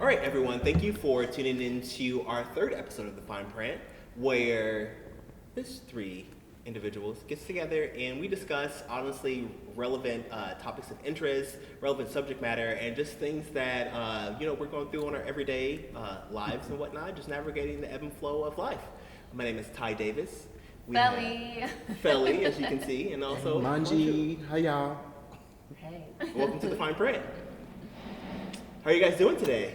right, everyone, thank you for tuning in to our third episode of the Fineprint, where this three individuals gets together and we discuss honestly relevant topics of interest, relevant subject matter, and just things that we're going through on our everyday lives and whatnot, just navigating the ebb and flow of life. My name is Tai Davis. Felly, as you can see, and also Manji. Hi, y'all. Hey. Welcome to the Fineprint. How are you guys doing today?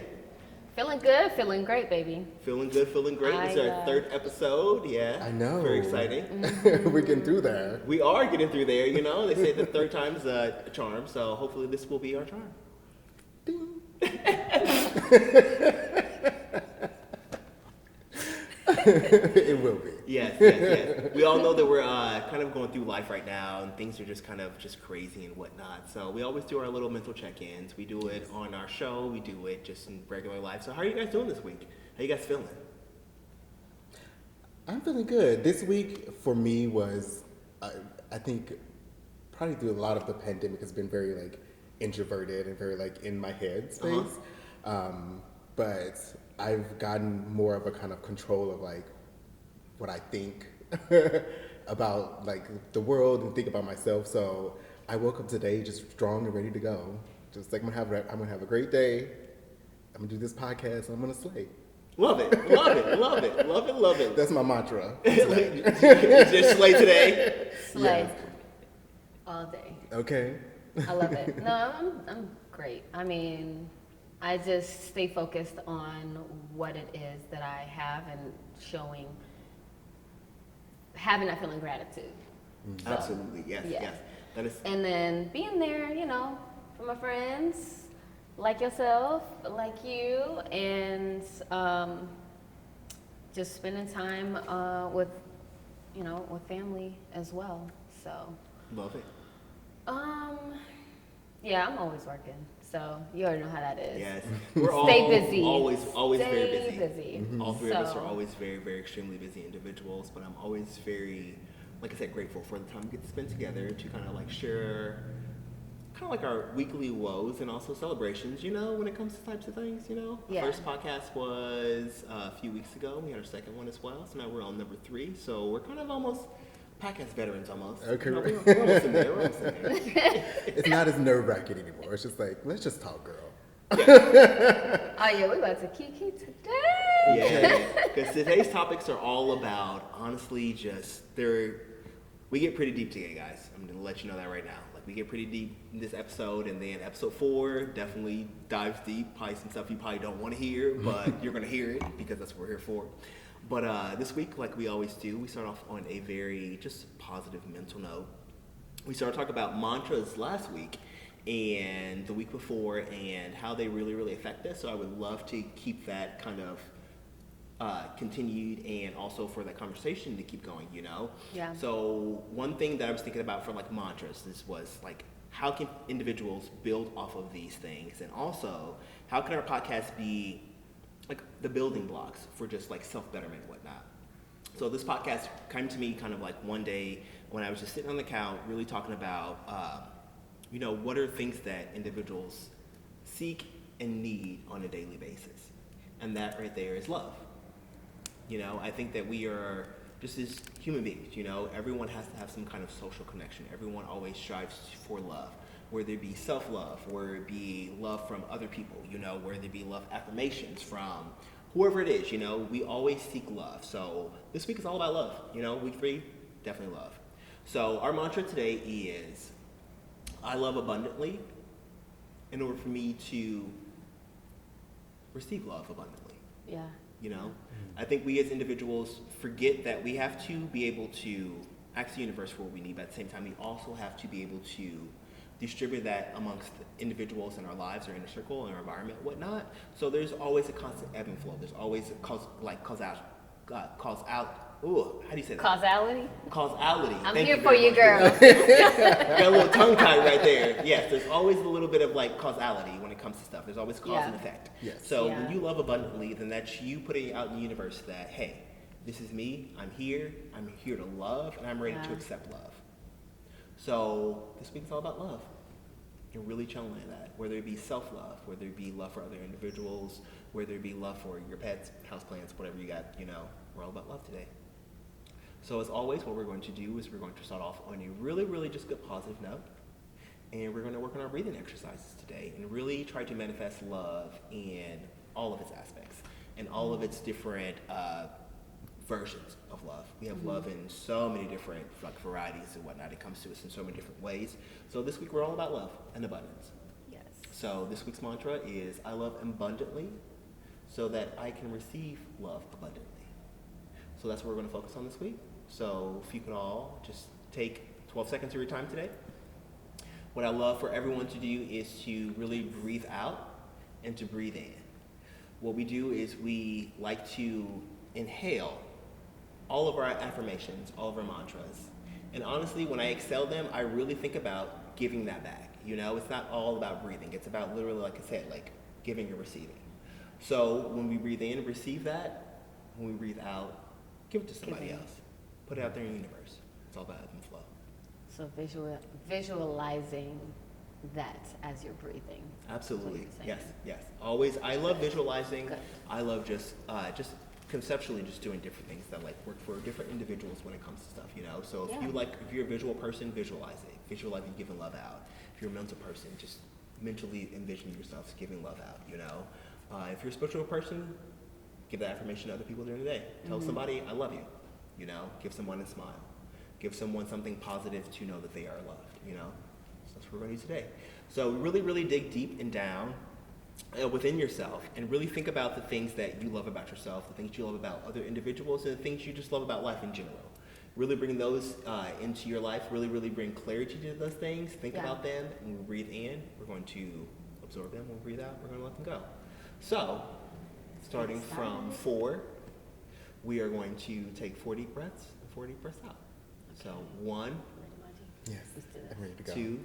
Feeling good, feeling great, baby. Feeling good, feeling great. This is our third episode. Yeah. I know. Very exciting. We're getting through there. We are getting through there, you know. They say the third time's a charm, so hopefully this will be our charm. Ding. It will be. Yes. We all know that we're kind of going through life right now, and things are just kind of just crazy and whatnot. So we always do our little mental check-ins. We do it on our show. We do it just in regular life. So how are you guys doing this week? How you guys feeling? I'm feeling good. This week for me was, I think, probably through a lot of the pandemic has been very like introverted and very like in my head space. But I've gotten more of a kind of control of like what I think about like the world and think about myself. So I woke up today just strong and ready to go. Just like I'm gonna have a great day. I'm gonna do this podcast. I'm gonna slay. Love it. That's my mantra. Just slay today. Slay. Yes. All day. Okay. I love it. No, I'm great. I mean, I just stay focused on what it is that I have and having that feeling gratitude. So, absolutely, yes. That is. And then being there, for my friends, like yourself, like you, and just spending time with family as well. So. Love it. Yeah, I'm always working. So you already know how that is. Yes, Stay busy. Always very busy. Stay busy. Mm-hmm. All three of us are always very, very extremely busy individuals, but I'm always very, like I said, grateful for the time we get to spend together to kind of like share kind of like our weekly woes and also celebrations, when it comes to types of things, Yeah. The first podcast was a few weeks ago. We had our second one as well, so now we're on number 3. So we're kind of almost podcast veterans almost. Okay. We're almost in there. It's not as nerve-wracking anymore. It's just like, let's just talk, girl. Oh yeah, we're about to kiki today. Yeah, because today's topics are all about, honestly, we get pretty deep today, guys. I'm going to let you know that right now. Like, we get pretty deep in this episode, and then episode 4 definitely dives deep. Probably some stuff you probably don't want to hear, but you're going to hear it because that's what we're here for. But this week, like we always do, we start off on a very just positive mental note. We started talking about mantras last week and the week before and how they really, really affect us. So I would love to keep that kind of continued and also for that conversation to keep going, Yeah. So one thing that I was thinking about for like mantras, was like, how can individuals build off of these things? And also, how can our podcast be like the building blocks for just like self-betterment and whatnot. So this podcast came to me kind of like one day when I was just sitting on the couch really talking about, what are things that individuals seek and need on a daily basis. And that right there is love. I think that we are just as human beings, everyone has to have some kind of social connection. Everyone always strives for love. Whether it be self-love, whether it be love from other people, whether it be love affirmations from whoever it is, we always seek love. So this week is all about love, week 3, definitely love. So our mantra today is, I love abundantly in order for me to receive love abundantly. Yeah. I think we as individuals forget that we have to be able to ask the universe for what we need, but at the same time, we also have to be able to distribute that amongst individuals in our lives, our inner circle, and our environment, whatnot. So there's always a constant ebb and flow. There's always a causality. How do you say that? Causality. I'm here for you, girl. Got a little tongue tie right there. Yes, there's always a little bit of like causality when it comes to stuff. There's always cause and effect. Yes. So when you love abundantly, then that's you putting out in the universe that, hey, this is me. I'm here to love, and I'm ready to accept love. So this week is all about love. and really channeling that, whether it be self-love, whether it be love for other individuals, whether it be love for your pets, houseplants, whatever you got, we're all about love today. So as always, what we're going to do is we're going to start off on a really, really just good positive note. And we're going to work on our breathing exercises today and really try to manifest love in all of its aspects and all of its different versions of love. We have love in so many different varieties and whatnot. It comes to us in so many different ways. So this week we're all about love and abundance. Yes. So this week's mantra is I love abundantly so that I can receive love abundantly. So that's what we're going to focus on this week. So if you could all just take 12 seconds of your time today. What I love for everyone to do is to really breathe out and to breathe in. What we do is we like to inhale all of our affirmations, all of our mantras. And honestly, when I exhale them, I really think about giving that back. It's not all about breathing. It's about literally, like I said, like giving and receiving. So when we breathe in, receive that. When we breathe out, give it to somebody else. Put it out there in the universe. It's all about ebb and flow. So visualizing that as you're breathing. Absolutely. Yes. Always. I love visualizing. Good. I love just conceptually just doing different things that work for different individuals when it comes to stuff, So if you're a visual person, visualize it. Visualize you giving love out. If you're a mental person, just mentally envision yourself giving love out, If you're a spiritual person, give that affirmation to other people during the day. Tell somebody, I love you, Give someone a smile. Give someone something positive to know that they are loved, So that's what we're going to do today. So really, really dig deep and down within yourself and really think about the things that you love about yourself, the things you love about other individuals, and the things you just love about life in general. Really bring those into your life, really, really bring clarity to those things. Think about them. When we breathe in, we're going to absorb them. When we breathe out, we're going to let them go. So, starting from 4, we are going to take 4 deep breaths and 4 deep breaths out. So 1, Yes, I'm ready to go. 2,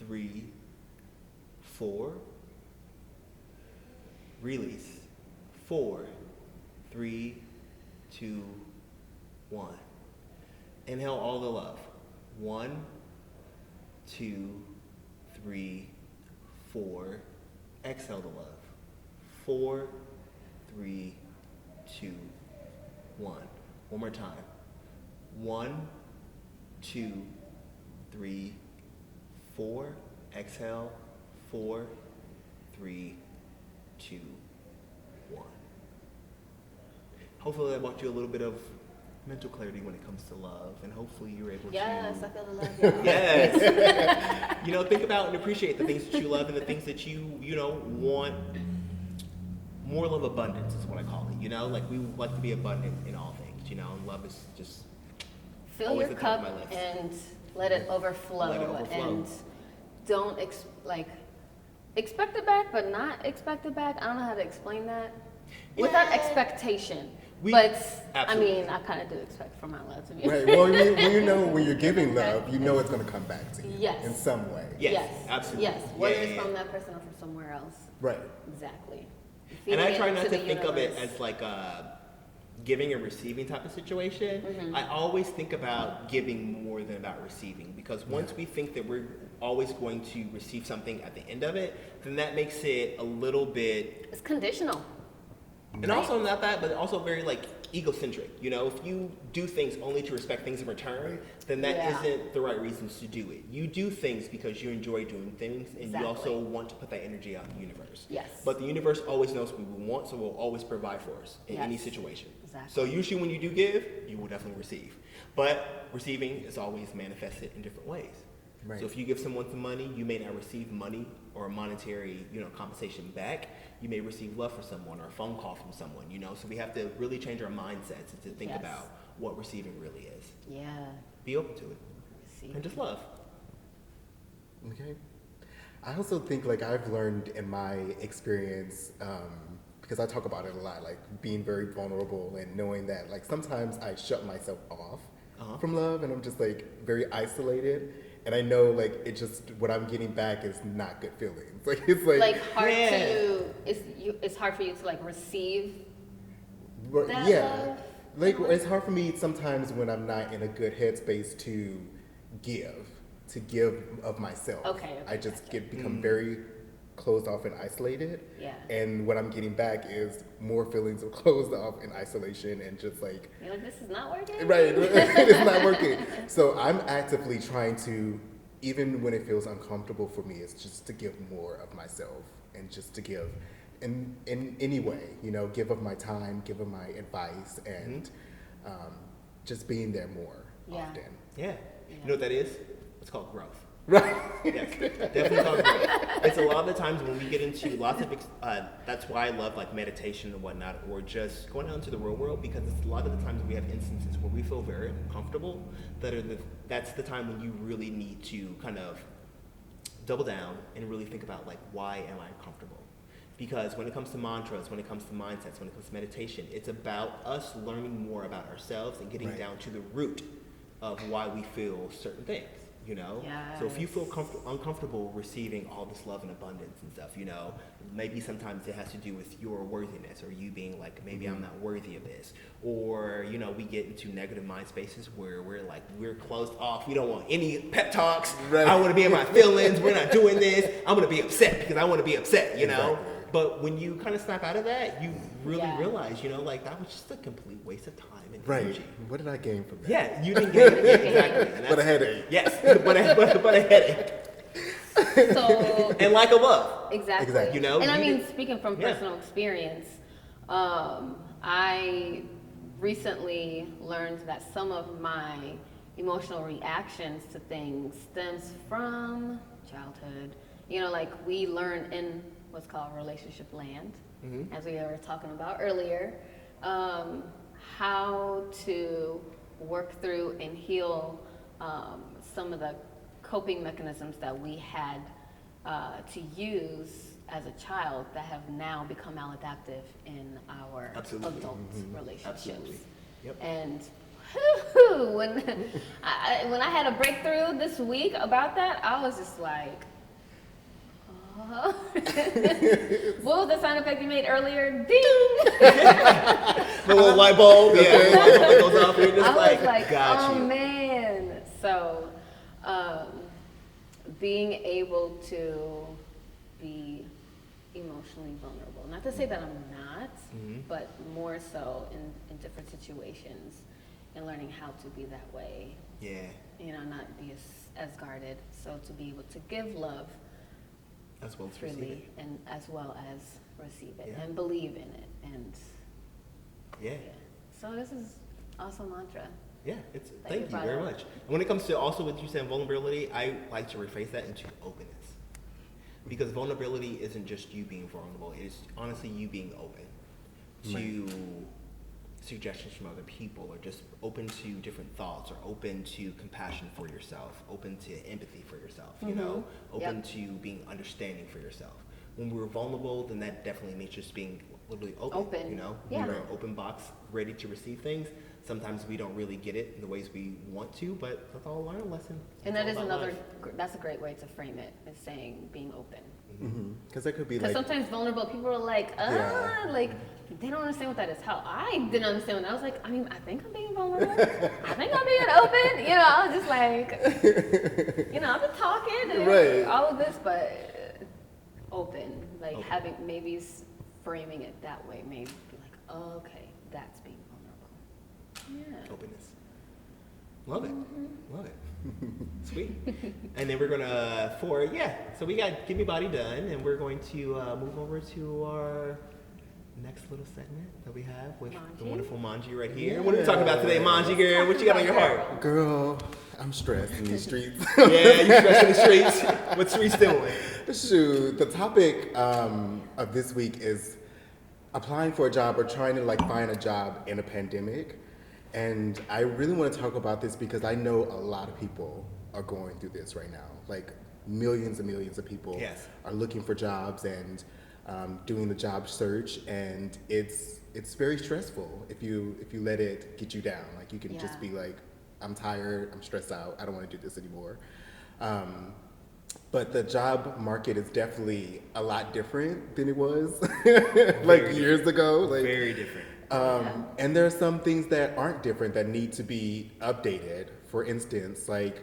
3, 4. Release. 4, 3, 2, 1. Inhale all the love. 1, 2, 3, 4. Exhale the love. 4, 3, 2, 1. One more time. 1, 2, 3, 4. Exhale. 4, 3, 2, 1. Hopefully that brought you a little bit of mental clarity when it comes to love, and hopefully you're able to... Yes, I feel the love. Yeah. Yes. Think about and appreciate the things that you love and the things that you want. More love abundance is what I call it, we like to be abundant in all things, and love is just Fill your cup and let it overflow. And don't expect it back, but not expect it back. I don't know how to explain that. Without expectation. Absolutely. I kind of do expect for my love to be. Right. Well, when you're giving love, it's going to come back to you. Yes. In some way. Yes. Absolutely. Yes. Whether it's from that person or from somewhere else. Right. Exactly. And I try not to think of it as like a giving and receiving type of situation. I always think about giving more than about receiving, because once we think that we're always going to receive something at the end of it, then that makes it a little bit... It's conditional. And also not that, but also very egocentric. If you do things only to respect things in return, then that isn't the right reasons to do it. You do things because you enjoy doing things, and you also want to put that energy out in the universe. Yes. But the universe always knows what we want, so will always provide for us in any situation. Exactly. So usually when you do give, you will definitely receive. But receiving is always manifested in different ways. Right. So if you give someone some money, you may not receive money or monetary, compensation back. You may receive love from someone or a phone call from someone, So we have to really change our mindsets and to think about what receiving really is. Yeah. Be open to it. And just love. Okay. I also think I've learned in my experience, because I talk about it a lot, being very vulnerable and knowing that sometimes I shut myself off from love, and I'm just very isolated. And I know, it just, what I'm getting back is not good feelings. It's hard to, it's hard for you to receive that love. It's hard for me sometimes when I'm not in a good headspace to give. to give of myself. Okay, I just gotcha. become very closed off and isolated. Yeah. And what I'm getting back is more feelings of closed off and isolation and just like, You're like, this is not working? right, it's not working. So I'm actively trying to, even when it feels uncomfortable for me, it's just to give more of myself and just to give in any way, you know, give of my time, give of my advice, and just being there more often. Yeah. You know what that is? It's called growth. Right. Yes, definitely called growth. It's a lot of the times when we get into lots of, that's why I love like meditation and whatnot, or just going out into the real world, because it's a lot of the times we have instances where we feel very uncomfortable, that's the time when you really need to kind of double down and really think about like, why am I uncomfortable? Because when it comes to mantras, when it comes to mindsets, when it comes to meditation, it's about us learning more about ourselves and getting down to the root of why we feel certain things, you know? Yes. So if you feel uncomfortable receiving all this love and abundance and stuff, you know, maybe sometimes it has to do with your worthiness, or you being like, maybe I'm not worthy of this. Or, you know, we get into negative mind spaces where we're closed off. We don't want any pep talks. Right. I want to be in my feelings. We're not doing this. I'm going to be upset because I want to be upset, you know? Exactly. But when you kind of snap out of that, you really realize, you know, like that was just a complete waste of time and energy. What did I gain from that? Yeah, you didn't get it. Exactly. And But a headache. Yes, but a headache. So, And like a love. exactly. You know, and I you mean, did- speaking from personal experience, I recently learned that some of my emotional reactions to things stems from childhood. You know, like we learn in what's called relationship land, as we were talking about earlier, how to work through and heal some of the coping mechanisms that we had to use as a child that have now become maladaptive in our adult relationships. Absolutely. Yep. And when I had a breakthrough this week about that, I was just like, what was the sound effect you made earlier? Ding! The little light bulb. Yeah, the light bulb goes off. You're just I was like, got oh you. man. So, being able to be emotionally vulnerable. Not to say that I'm not, but more so in different situations, and learning how to be that way. Yeah. You know, not be as guarded. So to be able to give love As well as receive freely, it. and as well as receive it, Yeah. and believe in it, and Yeah. So this is awesome mantra. Yeah, thank you brought very up. much. And when it comes to also what you said, vulnerability, I like to rephrase that into openness. Because vulnerability isn't just you being vulnerable, it's honestly you being open to suggestions from other people, or just open to different thoughts, or open to compassion for yourself, open to empathy for yourself, you know, open to being understanding for yourself. When we're vulnerable, then that definitely means just being literally open. You know, Yeah. we're an open box, ready to receive things. Sometimes we don't really get it in the ways we want to, but that's all a learning lesson. And It's that is all about another, life. that's a great way to frame it, is saying being open. Because that could be Because like, sometimes vulnerable people are like, like, they don't understand what that is. How I didn't understand when I was like, I mean, I think I'm being vulnerable. I think I'm being open. You know, I was just like, you know, I've been talking and all of this, but open. Like having, maybe framing it that way, maybe be like, oh, okay, that's being vulnerable. Yeah. Openness. Love it. Love it. Sweet. And then we're gonna, so we got Give Me Body done, and we're going to move over to our next little segment that we have with the Manji? wonderful Monjour right here. What are we talking about today, Monjour, girl? What you got on your heart? girl, I'm stressed in these streets. Yeah, you stressed in the streets. What streets doing? Shoot, the topic of this week is applying for a job or trying to like find a job in a pandemic. And I really want to talk about this because I know a lot of people are going through this right now. Like millions and millions of people are looking for jobs and doing the job search, and it's very stressful if you let it get you down. Like you can just be like, I'm tired, I'm stressed out, I don't want to do this anymore. But the job market is definitely a lot different than it was like years ago. Like, very different. And there are some things that aren't different that need to be updated. For instance, like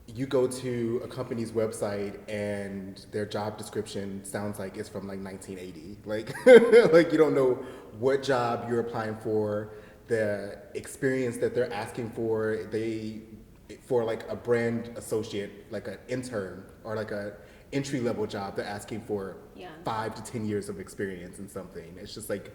you go to a company's website and their job description sounds like it's from like 1980. Like, like you don't know what job you're applying for, the experience that they're asking for. For like a brand associate, like an intern or like a entry level job, they're asking for 5 to 10 years of experience in something. It's just like,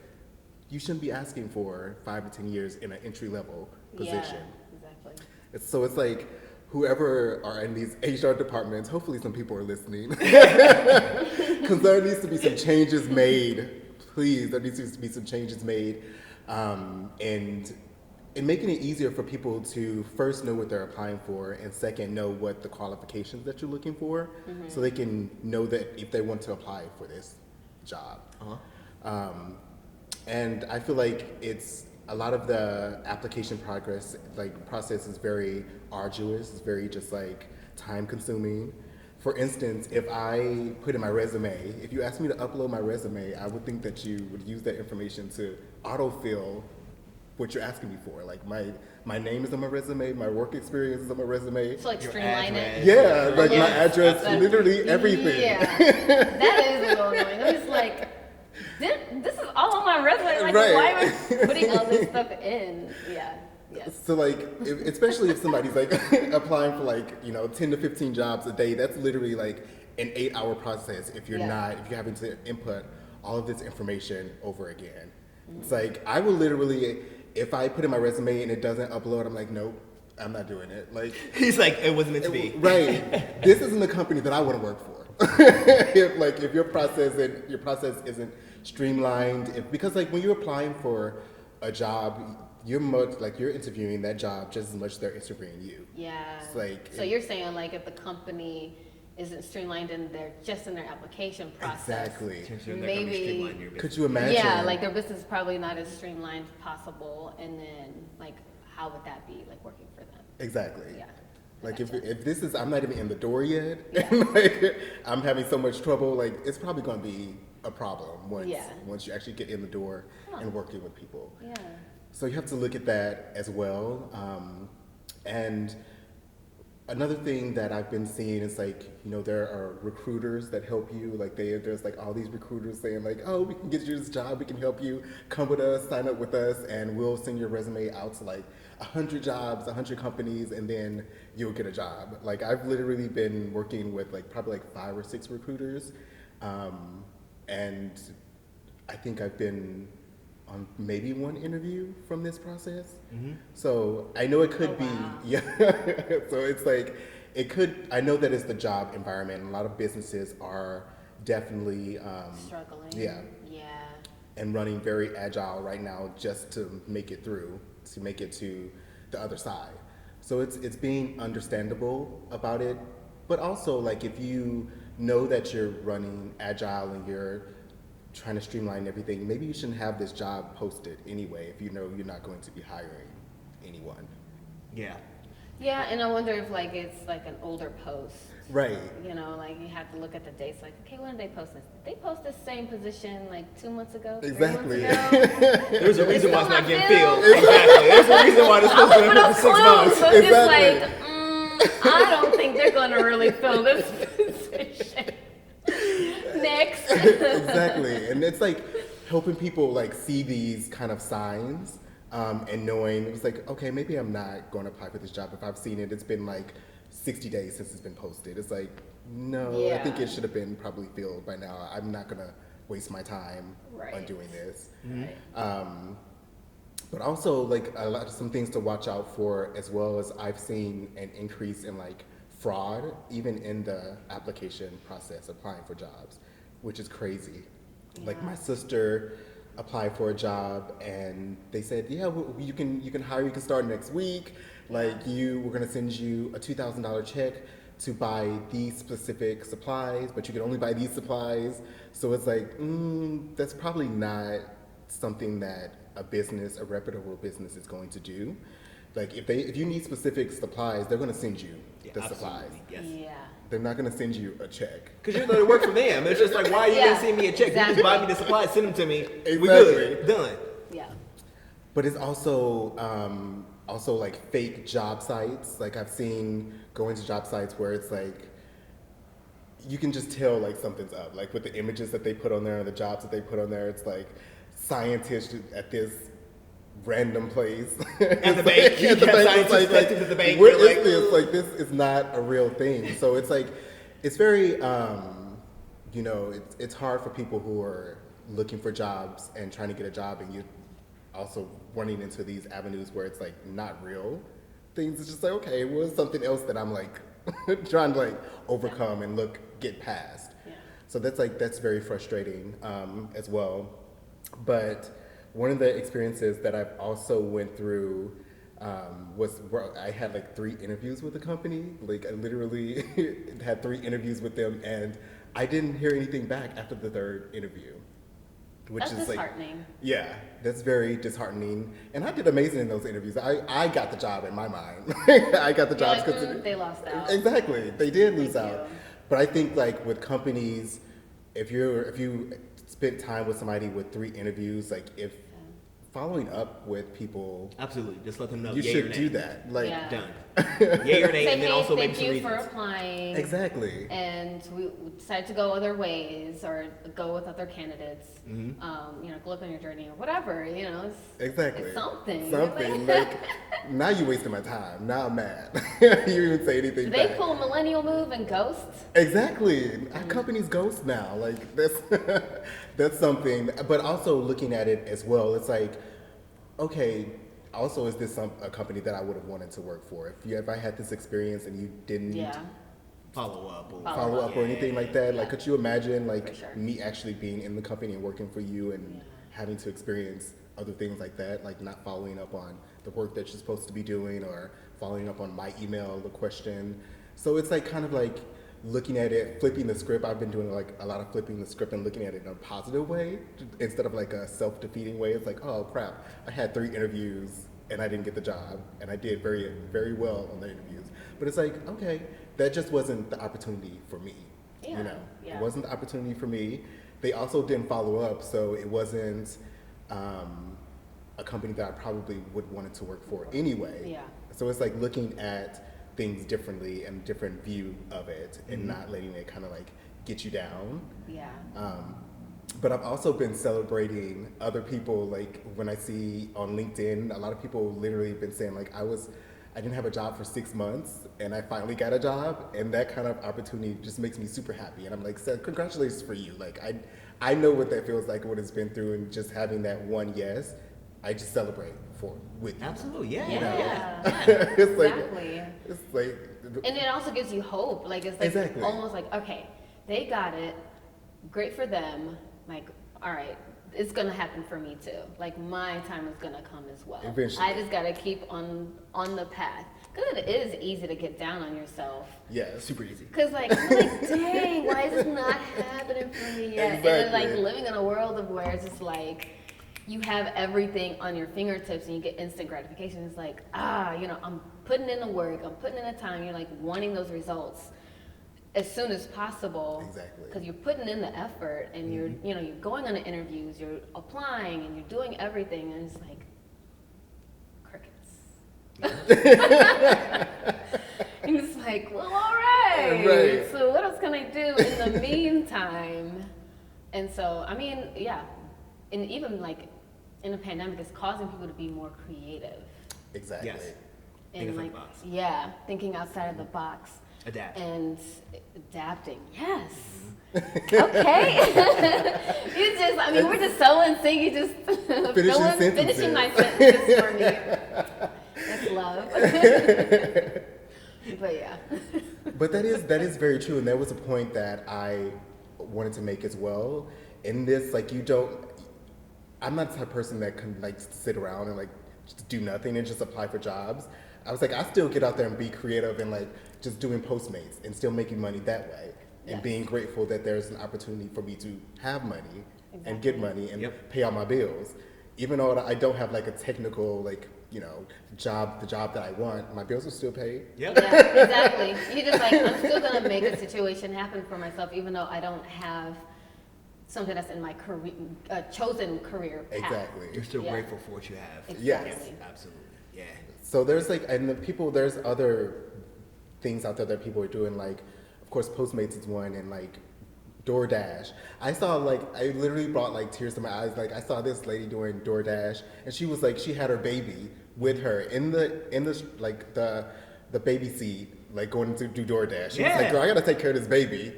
you shouldn't be asking for 5 to 10 years in an entry level position. Yeah, exactly. So it's like, whoever are in these HR departments, hopefully some people are listening, because there needs to be some changes made. Please, there needs to be some changes made, and making it easier for people to first know what they're applying for, and second, know what the qualifications that you're looking for, so they can know that if they want to apply for this job. And I feel like it's a lot of the application process is very arduous. It's very just like time consuming. For instance, if I put in my resume, if you asked me to upload my resume, I would think that you would use that information to autofill what you're asking me for. Like my name is on my resume, my work experience is on my resume. So like streamline it. Yeah, like my address, literally everything. Yeah, that is a little annoying. I'm just like, this is all on my resume. Like, why am I putting all this stuff in? Yeah. Yes. So like, especially if somebody's like applying for like 10 to 15 jobs a day, that's literally like an 8-hour process. If you're having to input all of this information over again, it's like I will literally, if I put in my resume and it doesn't upload, I'm like, nope, I'm not doing it. Like he's like, it wasn't meant to be. Right. This isn't the company that I want to work for. if your process isn't streamlined, because like when you're applying for a job, you're interviewing that job just as much as they're interviewing you. Yeah. It's like, so you're saying like if the company isn't streamlined in their application process. Exactly. Maybe. Could you imagine? Yeah, like their business is probably not as streamlined as possible, and then like how would that be like working for them? Exactly. Yeah. Like if this is, I'm not even in the door yet, and like I'm having so much trouble, like it's probably going to be a problem once you actually get in the door and working with people. Yeah. So you have to look at that as well. And another thing that I've been seeing is like, there are recruiters that help you. Like there's like all these recruiters saying like, oh, we can get you this job, we can help you, come with us, sign up with us, and we'll send your resume out to like 100 jobs, 100 companies, and then you'll get a job. Like I've literally been working with like probably like 5 or 6 recruiters, and I think I've been on maybe 1 interview from this process. So I know it could be, so it's like, I know that it's the job environment, and a lot of businesses are definitely struggling. Yeah. And running very agile right now just to make it through, to make it to the other side. So it's being understandable about it, but also like if you know that you're running agile and you're trying to streamline everything, maybe you shouldn't have this job posted anyway if you know you're not going to be hiring anyone. Yeah, and I wonder if like it's like an older post. Right. Like you have to look at the dates, like, okay, when did they post this? Did they post the same position like 2 months ago? Exactly. 3 months ago? There's a reason why it's not getting filled. Exactly. There's a reason why this supposed to be for 6 months. So it's like, I don't think they're going to really fill this position. Next. Exactly. And it's like helping people like see these kind of signs, and knowing it's like, okay, maybe I'm not going to apply for this job. If I've seen it, it's been like 60 days since it's been posted. It's like, no, I think it should have been probably filled by now. I'm not going to waste my time on doing this. But also like some things to watch out for, as well as I've seen an increase in like fraud, even in the application process, applying for jobs, which is crazy. Like my sister applied for a job and they said, you can hire, you can start next week. Like we're gonna send you a $2,000 check to buy these specific supplies, but you can only buy these supplies. So it's like, that's probably not something that a reputable business is going to do. Like if you need specific supplies, they're going to send you the supplies. Yes. Yeah. They're not going to send you a check. Because you know it work for them. It's just like, why are you going to send me a check? Exactly. You just buy me the supplies, send them to me. Exactly. We good. Done. Yeah. But it's also like fake job sites. Like I've seen going to job sites where it's like, you can just tell like something's up. Like with the images that they put on there and the jobs that they put on there, it's like scientists at this random place. At the bank. At the bank. It's like, the bank. What is this? Like, this is not a real thing. So it's like, it's very, you know, it's hard for people who are looking for jobs and trying to get a job, and you also running into these avenues where it's like not real things. It's just like, okay, well, it's something else that I'm like trying to like overcome and get past. Yeah. So that's very frustrating as well. But one of the experiences that I've also went through was where I had like 3 interviews with the company. Like I literally had 3 interviews with them, and I didn't hear anything back after the 3rd interview. Which that's is disheartening. Like, yeah, that's very disheartening. And I did amazing in those interviews. I got the job in my mind. I got the job because they lost out. Exactly, they did lose out. But I think like with companies, if you spent time with somebody with 3 interviews, like if following up with people, absolutely, just let them know you should do that. Like done. Yay or nay, say, and then also maybe some thank you reasons. for applying. Exactly. And we decided to go other ways or go with other candidates. Mm-hmm. You know, look on your journey or whatever. You know, it's something. Something like now you wasting my time. Now I'm mad. You didn't say anything. Do they pull a millennial move and ghost? Exactly. Our company's ghost now. Like that's something. But also looking at it as well, it's like, okay, also is this a company that I would have wanted to work for? If I had this experience and you didn't follow up or anything like that, like could you imagine like sure. me actually being in the company and working for you and having to experience other things like that, like not following up on the work that you're supposed to be doing or following up on my email, the question. So it's like kind of like looking at it, flipping the script. I've been doing like a lot of flipping the script and looking at it in a positive way instead of like a self-defeating way. It's like, oh crap, I had 3 interviews and I didn't get the job, and I did very, very well on the interviews. But it's like, okay, that just wasn't the opportunity for me. Yeah. You know, it wasn't the opportunity for me. They also didn't follow up, so it wasn't a company that I probably would wanted to work for anyway. Yeah. So it's like looking at things differently and different view of it, and not letting it kind of like get you down. Yeah. But I've also been celebrating other people. Like when I see on LinkedIn, a lot of people literally been saying like I didn't have a job for 6 months and I finally got a job, and that kind of opportunity just makes me super happy. And I'm like, congratulations for you. Like I know what that feels like, what it's been through, and just having that one yes, I just celebrate with you. Absolutely, yeah. It's exactly. It's like, and it also gives you hope. Like it's like exactly. almost like, okay, they got it, great for them. Like, all right, it's gonna happen for me too. Like my time is gonna come as well. Eventually. I just gotta keep on the path, because it is easy to get down on yourself. Yeah, super easy. Because like, I'm like, dang, why is this not happening for me yet? Exactly. And then like living in a world of where it's just like you have everything on your fingertips and you get instant gratification. It's like, you know, I'm putting in the work, I'm putting in the time. You're like wanting those results as soon as possible. Exactly. Because you're putting in the effort and you're, you know, you're going on the interviews, you're applying and you're doing everything, and it's like crickets. And it's like, well, all right. So what else can I do in the meantime? And so, I mean, yeah. And even like in a pandemic, it's causing people to be more creative. Exactly. Yes. And like, box. Yeah, thinking outside of the box. Adapt. And adapting. Yes. Okay. You just, I mean, we're just so in sync. You just finishing my sentences for me. That's love. But yeah. But that is very true, and there was a point that I wanted to make as well. In this, like, I'm not the type of person that can like sit around and like just do nothing and just apply for jobs. I was like, I still get out there and be creative and like just doing Postmates and still making money that way, and being grateful that there's an opportunity for me to have money and get money and pay all my bills. Even though I don't have like a technical, like, you know, the job that I want, my bills are still paid. Yeah, exactly. You just like, I'm still gonna make a situation happen for myself, even though I don't have something that's in my career, chosen career path. Exactly. You're still grateful for what you have. Exactly. Yes. Absolutely. Yeah. So there's like, and there's other things out there that people are doing, like, of course, Postmates is one, and like DoorDash. I saw I literally brought like tears to my eyes. Like I saw this lady doing DoorDash, and she was like, she had her baby with her in the like the baby seat, like going to do DoorDash. She was like, girl, I gotta take care of this baby.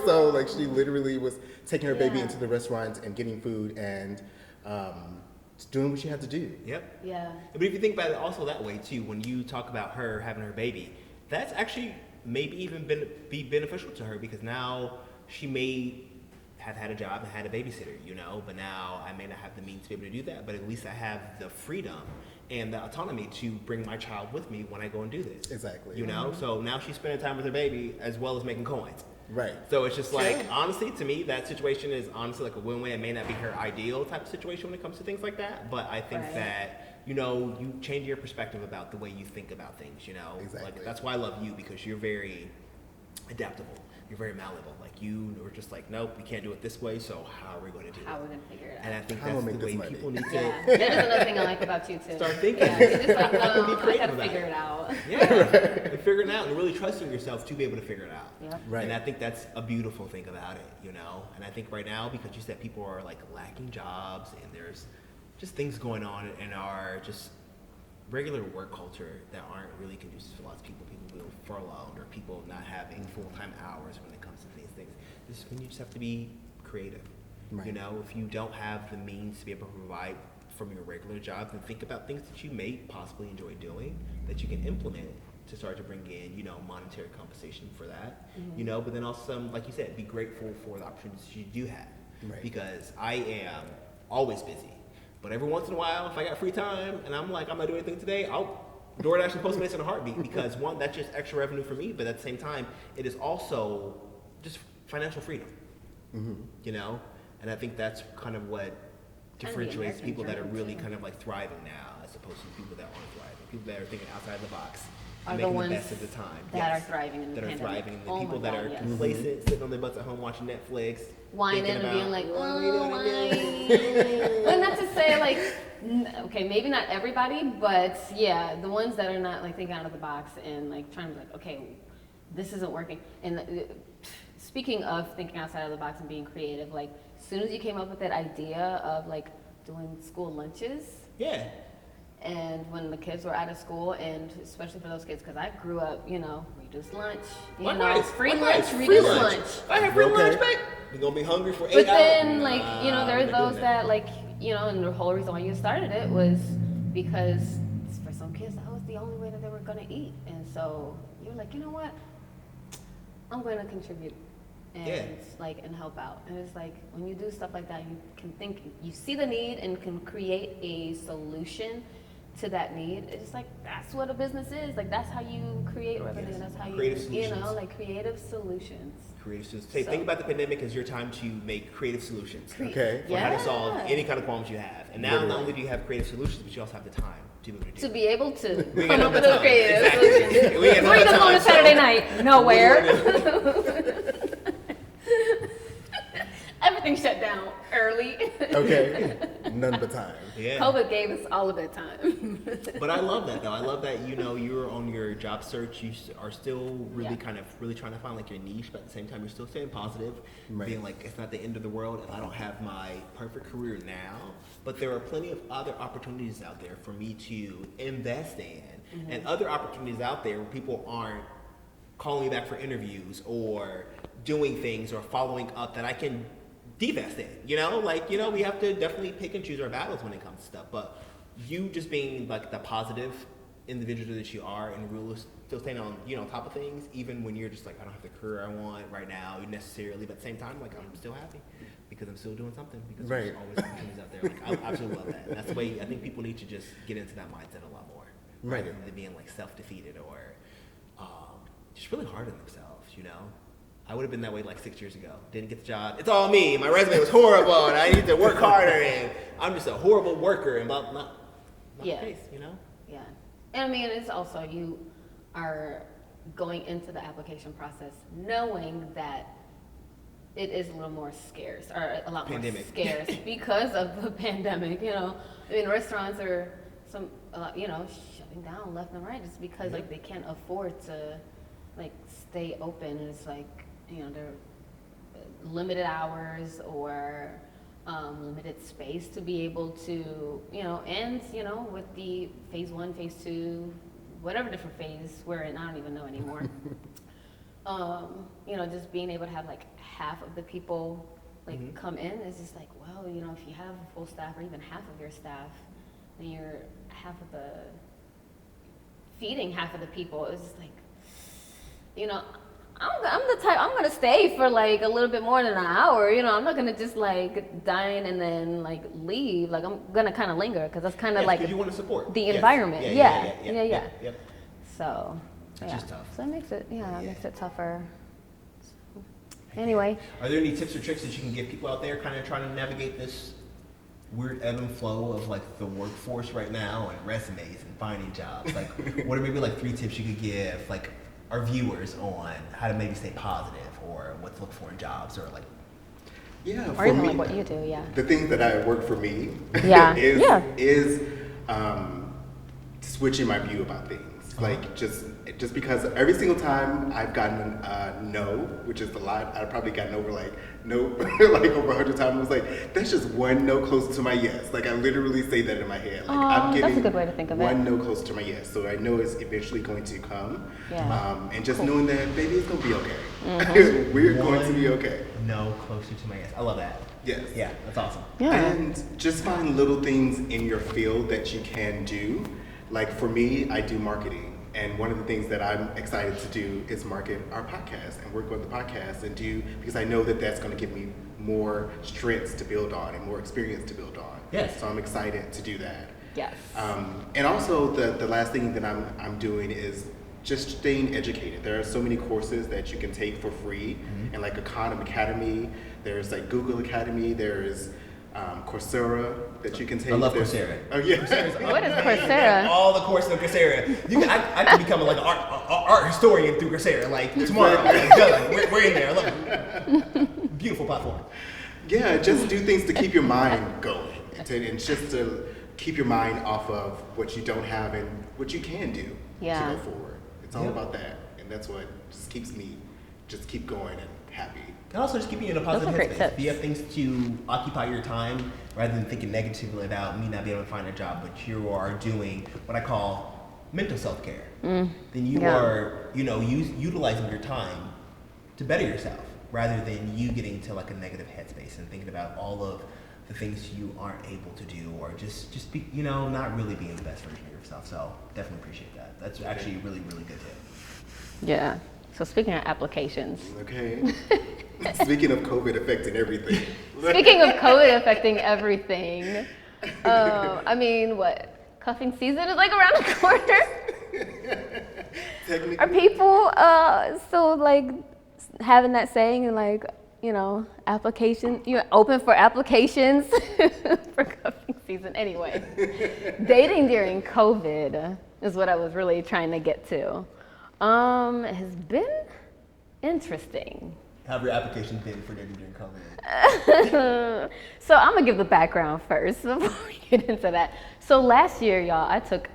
So like she literally was taking her baby into the restaurant and getting food and doing what she had to do. Yep. Yeah. But if you think about it also that way too, when you talk about her having her baby, that's actually maybe even be beneficial to her, because now she may have had a job and had a babysitter, but now I may not have the means to be able to do that, but at least I have the freedom and the autonomy to bring my child with me when I go and do this. Exactly. So now she's spending time with her baby as well as making coins. Right. So it's just like, honestly, to me, that situation is honestly like a win-win. It may not be her ideal type of situation when it comes to things like that, but I think that, you change your perspective about the way you think about things, Exactly. Like, that's why I love you, because you're very adaptable. You're very malleable. Like, you were just like, nope, we can't do it this way, so how are we going to do it? How are we going to figure it out? And I think How that's am I the way make this people money? need to Yeah, that is another thing I like about you too. start thinking. Yeah, you're just like, I can be no, I creative gotta about figure it. it out. Yeah, and figuring it out and really trusting yourself to be able to figure it out. Yep. Right. And I think that's a beautiful thing about it, And I think right now, because you said people are like lacking jobs and there's just things going on in our just regular work culture that aren't really conducive to lots of people. People being furloughed or people not having full-time hours when it comes to these things. This is when you just have to be creative. Right. If you don't have the means to be able to provide from your regular job, then think about things that you may possibly enjoy doing that you can implement to start to bring in, monetary compensation for that. But then also, like you said, be grateful for the opportunities you do have. Right. Because I am always busy. But every once in a while, if I got free time and I'm like, I'm not doing anything today, I'll DoorDash and Postmates in a heartbeat, because one, that's just extra revenue for me, but at the same time, it is also just financial freedom. And I think that's kind of what differentiates people that are really kind of like thriving now, as opposed to people that aren't thriving. People that are thinking outside the box, Are making the ones the best of the time. that are thriving in the that pandemic. are thriving. The Oh my people that God, are yes. complacent, sitting on their butts at home watching Netflix, Whining thinking and being about, like, "What are we doing oh, again?" But not to say like, okay, maybe not everybody, but yeah, the ones that are not like thinking out of the box and like trying to be like, okay, this isn't working. And speaking of thinking outside of the box and being creative, like as soon as you came up with that idea of like doing school lunches, Yeah. and when the kids were out of school, and especially for those kids, because I grew up, reduced lunch, Likewise, free likewise, lunch, free reduced lunch. lunch. If I have free lunch, babe, you're gonna be hungry for 8 But hours. then, like, Nah, there are we're not those doing that, like, and the whole reason why you started it was because for some kids, that was the only way that they were going to eat. And so you're like, you know what? I'm going to contribute and, and help out. And it's like, when you do stuff like that, you can think, you see the need and can create a solution to that need. It's like, that's what a business is. Like, that's how you create revenue. Yes. That's how Creative you, solutions. like creative solutions. Creative solutions. Hey, think about the pandemic as your time to make creative solutions Okay. for how to solve any kind of problems you have. And now, Literally. not only do you have creative solutions, but you also have the time to be able to do To it. be able to We come got up with no those time. creative Exactly. solutions. We got no Where you time, going on a so- Saturday night? Nowhere. Everything shut down early. Okay. None but time. Yeah. COVID gave us all of that time. But I love that though. I love that you're on your job search. You are still really Yeah. kind of really trying to find like your niche, but at the same time you're still staying positive, Right. being like it's not the end of the world and I don't have my perfect career now, but there are plenty of other opportunities out there for me to invest in, and other opportunities out there where people aren't calling me back for interviews or doing things or following up that I can divest in. We have to definitely pick and choose our battles when it comes to stuff, but you just being like the positive individual that you are and really still staying on top of things, even when you're just like, I don't have the career I want right now necessarily, but at the same time, like, I'm still happy because I'm still doing something, because Right. there's always opportunities out there. Like, I absolutely love that. And that's the way I think people need to just get into that mindset a lot more, Right. rather than being like self-defeated or just really hard on themselves. I would have been that way like 6 years ago. Didn't get the job. It's all me. My resume was horrible, and I need to work harder, and I'm just a horrible worker, and not the case, Yeah. And I mean, it's also you are going into the application process knowing that it is a little more scarce, or a lot Pandemic. more scarce because of the pandemic, I mean, restaurants are shutting down left and right just because like they can't afford to like stay open. And it's like, they're limited hours or limited space to be able to, and with the phase 1, phase 2, whatever different phase we're in, I don't even know anymore. Just being able to have like half of the people like come in is just like, well, if you have a full staff or even half of your staff, then you're feeding half of the people. It's just like, I'm the type, I'm gonna stay for like a little bit more than an hour. I'm not gonna just like dine and then like leave. Like I'm gonna kind of linger because that's kind of like you want to support the environment. Yeah. So it's just tough. So it makes it makes it tougher. So, anyway, are there any tips or tricks that you can give people out there kind of trying to navigate this weird ebb and flow of like the workforce right now and resumes and finding jobs? Like, what are maybe like 3 tips you could give like our viewers on how to maybe stay positive or what to look for in jobs or like or even like what you do, the things that I work for me is switching my view about things. Like just because every single time I've gotten a no, which is a lot, I've probably gotten over like no like over 100 times. I was like, that's just one no closer to my yes. Like I literally say that in my head. Like I'm getting that's a good way to think of one it. no closer to my yes. So I know it's eventually going to come. Yeah. And just knowing that baby, it's gonna be okay. We're going to be okay. No closer to my yes. I love that. Yes. Yeah, that's awesome. Yeah. And just find little things in your field that you can do. Like for me, I do marketing. And one of the things that I'm excited to do is market our podcast and work with the podcast because I know that that's going to give me more strengths to build on and more experience to build on. Yes. So I'm excited to do that. Yes. And also the last thing that I'm doing is just staying educated. There are so many courses that you can take for free, and like Khan Academy, there's like Google Academy, there's Coursera that you can take. I love Coursera. Oh yeah. What is Coursera? All the courses on Coursera. I can become like an art historian through Coursera. Like tomorrow, we're in there. I love it. Beautiful platform. Yeah, just do things to keep your mind going, and just to keep your mind off of what you don't have and what you can do to go forward. It's all about that, and that's what just keeps me keep going and happy. And also just keeping you in a positive headspace. If you have things to occupy your time, rather than thinking negatively about me not being able to find a job, but you are doing what I call mental self-care, then you are, utilizing your time to better yourself, rather than you getting into like a negative headspace and thinking about all of the things you aren't able to do, or just be, not really being the best version of yourself. So definitely appreciate that. That's actually a really, really good tip. Yeah. So speaking of applications. Okay. Speaking of COVID affecting everything. Speaking of COVID affecting everything. I mean, what? Cuffing season is like around the corner. Technically. Are people still like having that saying and like, application, open for applications for cuffing season? Anyway, dating during COVID is what I was really trying to get to. Has been interesting. How have your applications been for dating during COVID? So I'm gonna give the background first before we get into that. So last year, y'all, I took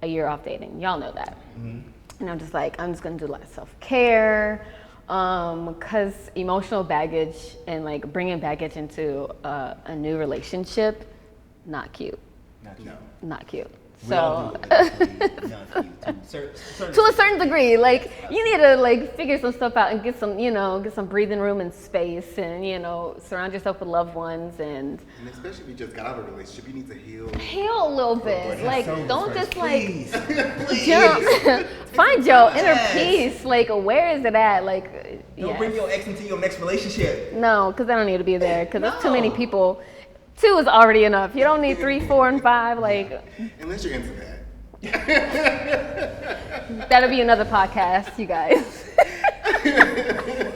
a year off dating. Y'all know that. And I'm just gonna do a lot of self-care, because emotional baggage and like bringing baggage into a new relationship, not cute. Not cute. So to a certain degree, like you need to like figure some stuff out and get some breathing room and space, and surround yourself with loved ones, and especially if you just got out of a relationship, you need to heal a little bit. Like don't just please. jump. Find your inner peace. Like where is it at? Like don't bring your ex into your next relationship. No, because I don't need to be there. Because that's too many people. 2 is already enough. You don't need 3, 4, and 5. Like, unless you're into that. That'll be another podcast, you guys.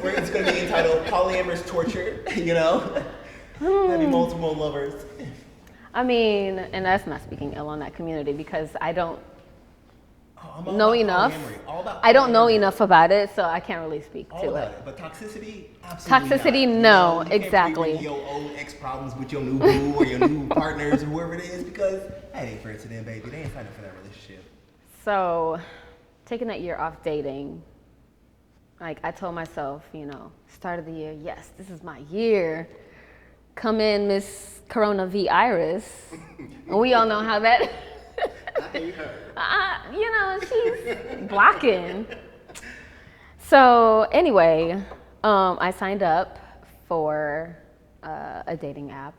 Where it's going to be entitled "Polyamorous Torture." Having multiple lovers. I mean, and that's not speaking ill on that community because I don't know enough. I don't know enough about it, so I can't really speak to it. But toxicity, absolutely toxicity, not. no, You exactly. Can't your old ex problems with your new boo or your new partners or whoever it is because that ain't fair to them, baby. They ain't signing for that relationship. So, taking that year off dating, like I told myself, start of the year, yes, this is my year. Come in, Miss Corona v. Irus. And we all know how that. She's blocking. So anyway, I signed up for a dating app.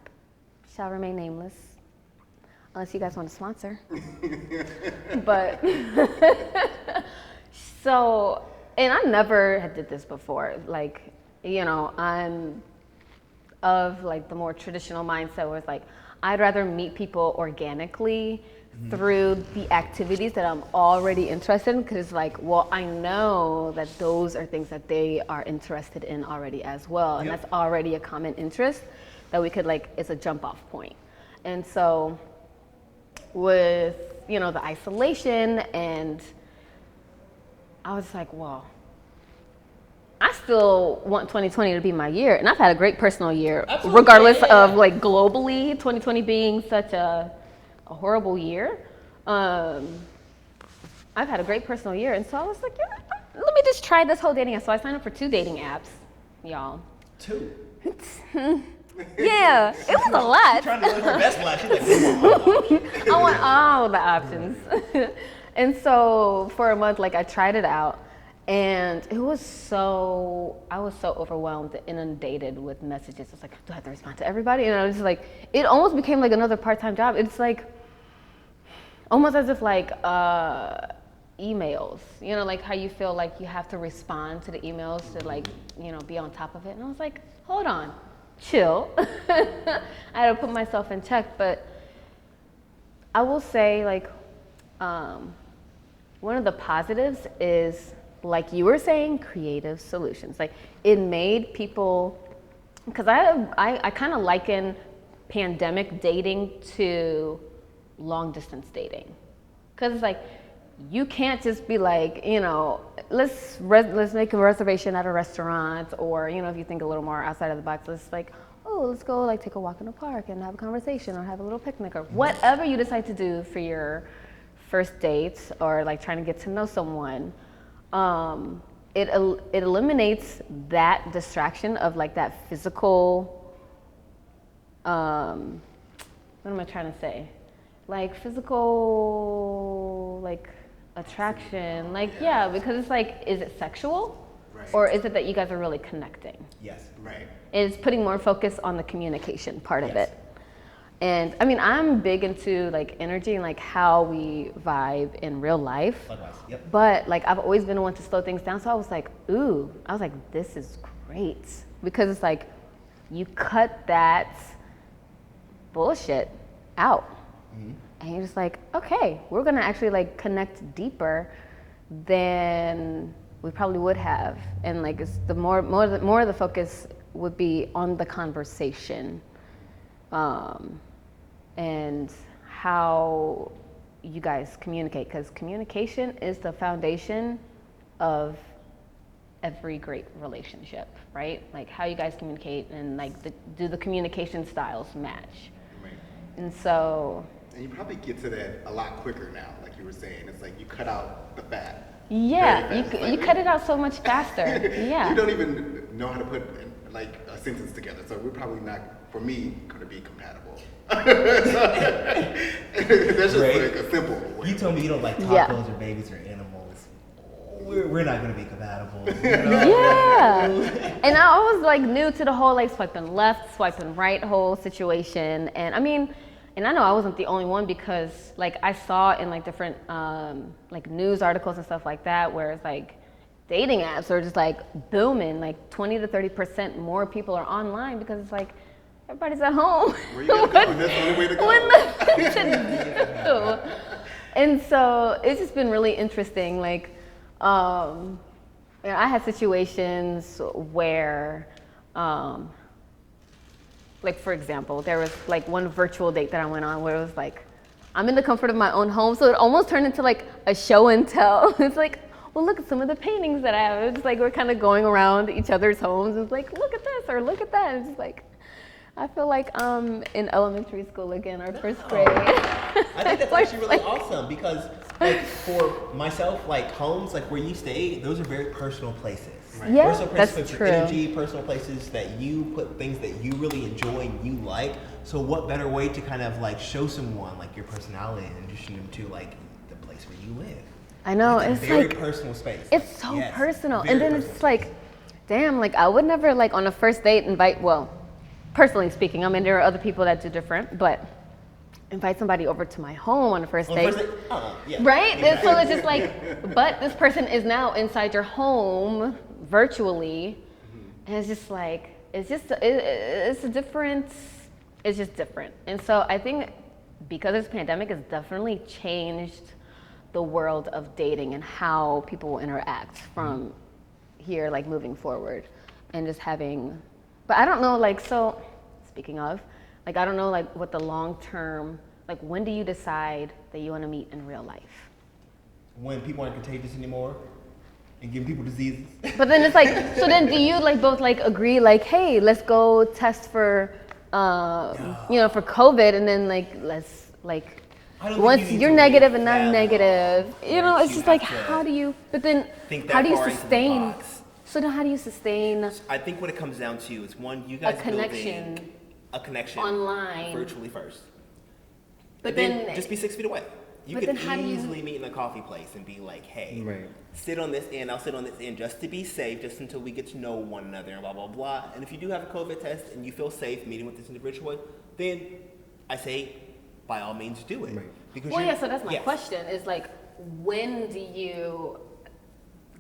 Shall remain nameless, unless you guys want to sponsor. But so, and I never had did this before. Like, I'm of like the more traditional mindset where it's like, I'd rather meet people organically through the activities that I'm already interested in, because like, well, I know that those are things that they are interested in already as well, and that's already a common interest that we could like, it's a jump off point. And so with, the isolation, and I was like, well, I still want 2020 to be my year, and I've had a great personal year, regardless of like globally, 2020 being such a horrible year. I've had a great personal year, and so I was like, let me just try this whole dating app. So I signed up for 2 dating apps, y'all. 2? Yeah, it was a lot. She's trying to live her best life. She's like, I want all the options. And so for a month, like I tried it out, and I was so overwhelmed, inundated with messages. I was like, do I have to respond to everybody? And I was just like, it almost became like another part-time job. It's like, almost as if like emails, like how you feel like you have to respond to the emails to like, be on top of it. And I was like, hold on, chill. I had to put myself in check, but I will say like, one of the positives is, like you were saying, creative solutions. Like it made people, because I kind of liken pandemic dating to long distance dating, because it's like you can't just be like, let's make a reservation at a restaurant, or if you think a little more outside of the box, let's go like take a walk in the park and have a conversation or have a little picnic or whatever you decide to do for your first date, or like trying to get to know someone. It eliminates that distraction of like that physical, what am I trying to say? Like physical, like attraction, like, yeah, because it's like, is it sexual? Right. Or is it that you guys are really connecting? Yes, right. It's putting more focus on the communication part of it. And I mean, I'm big into like energy and like how we vibe in real life. Likewise, yep. But like I've always been one to slow things down. So I was like, this is great. Because it's like, you cut that bullshit out. Mm-hmm. And you're just like, okay, we're gonna actually like connect deeper than we probably would have. And like it's the more of the focus would be on the conversation. And how you guys communicate, because communication is the foundation of every great relationship, right? Like how you guys communicate, and like do the communication styles match? Right. And so. And you probably get to that a lot quicker now, like you were saying. It's like you cut out the fat. Yeah, you cut it out so much faster. Yeah. You don't even know how to put like a sentence together, so we're probably not, for me, going to be compatible. That's just like a simple way. You told me you don't like tacos or babies or animals. We're not going to be compatible. Yeah. And I was like new to the whole like swiping left, swiping right whole situation. And I mean, and I know I wasn't the only one, because like I saw in like different like news articles and stuff like that, where it's like dating apps are just like booming, like 20 to 30% more people are online, because it's like everybody's at home. Where you gotta go? That's the only way to go. And so it's just been really interesting. Like, I had situations where, like for example, there was like one virtual date that I went on where it was like, I'm in the comfort of my own home. So it almost turned into like a show and tell. It's like, well, look at some of the paintings that I have. It's just like we're kind of going around each other's homes. It's like, look at this or look at that. It's just like, I feel like I'm in elementary school again or first grade. I think that's actually really awesome because like for myself, like homes, like where you stay, those are very personal places. Right. Yeah, personal that's places true. For energy, personal places that you put things that you really enjoy and you like. So what better way to kind of like show someone like your personality and introduce them to like the place where you live. I know, it's like very personal space. It's so personal. Very And then personal it's like, damn, like I would never like on a first date invite, well, personally speaking, I mean, there are other people that do different, but invite somebody over to my home on a first date. Yeah, right? Exactly. So it's just like, but this person is now inside your home virtually. And it's just like, it's a different, it's just different. And so I think because this pandemic has definitely changed the world of dating and how people will interact from here, like moving forward and just having, but I don't know, like, so speaking of, like, I don't know, like what the long-term, like when do you decide that you want to meet in real life? When people aren't contagious anymore and giving people diseases. But then it's like, so then do you like both like agree like, hey, let's go test for, you know, for COVID and then like, let's like, once you're negative and I'm negative, you know, it's just like, how do you, but then how do you sustain, so then how do you sustain? I think what it comes down to is one, you guys building a connection online, virtually first. But then just be 6 feet away. You but could then easily meet in a coffee place and be like, hey, sit on this end, I'll sit on this end just to be safe, just until we get to know one another and blah, blah, blah. And if you do have a COVID test and you feel safe meeting with this individual, then I say, by all means do it. Because well, yeah, so that's my question is like, when do you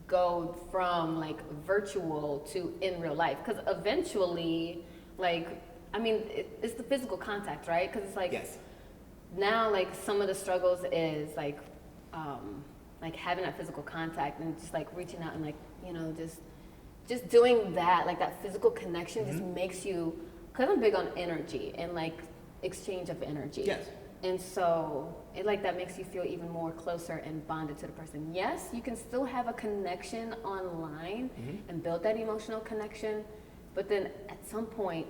go from like virtual to in real life? Because eventually, like, I mean, it's the physical contact, right? Because it's like, now like some of the struggles is like having that physical contact and just like reaching out and like, you know, just doing that, like that physical connection just makes you, because I'm big on energy and like exchange of energy. Yes. And so it like that makes you feel even more closer and bonded to the person. Yes, you can still have a connection online and build that emotional connection, but then at some point,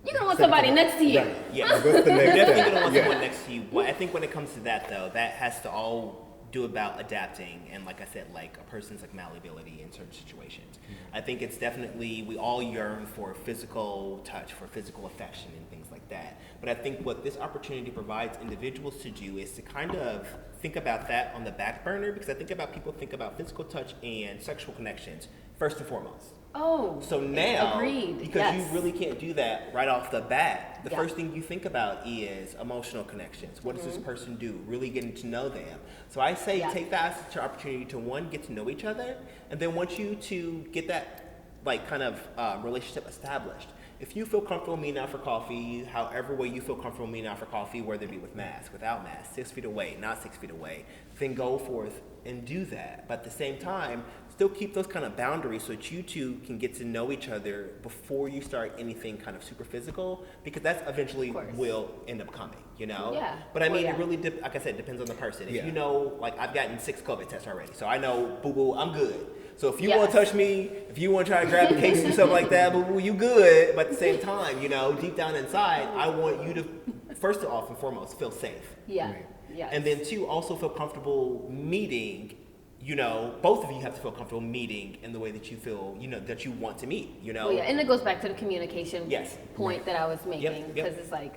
you're gonna want somebody next to you. Right. Yeah, you're definitely gonna want someone next to you. But I think when it comes to that though, that has to all do about adapting and like I said, like a person's like malleability in certain situations. I think it's definitely, we all yearn for physical touch, for physical affection and things like that. But I think what this opportunity provides individuals to do is to kind of think about that on the back burner, because I think about people think about physical touch and sexual connections first and foremost. Oh, so now, agreed. Because you really can't do that right off the bat. The first thing you think about is emotional connections. What does this person do? Really getting to know them. So I say take that as your opportunity to one, get to know each other, and then once you to get that like kind of relationship established. If you feel comfortable meeting out for coffee, however way you feel comfortable meeting out for coffee, whether it be with mask, without mask, 6 feet away, not 6 feet away, then go forth and do that. But at the same time, still keep those kind of boundaries so that you two can get to know each other before you start anything kind of super physical, because that's eventually will end up coming, you know? Yeah. But I mean, it really, like I said, depends on the person. If you know, like I've gotten 6 COVID tests already, so I know, boo-boo, I'm good. So if you want to touch me, if you want to try to grab a case or something like that, boo-boo, you good. But at the same time, you know, deep down inside, I want you to, first off and foremost, feel safe. Yeah. Yeah. And then two, also feel comfortable meeting. You know, both of you have to feel comfortable meeting in the way that you feel, you know, that you want to meet, you know? Well, yeah, and it goes back to the communication point that I was making, because it's like,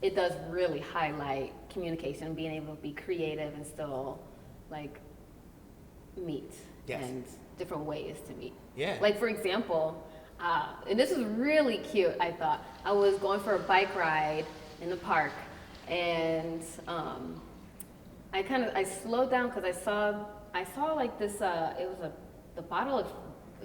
it does really highlight communication, being able to be creative and still, like, meet and different ways to meet. Yeah. Like, for example, and this was really cute, I thought. I was going for a bike ride in the park, and I slowed down because I saw like this, it was the bottle of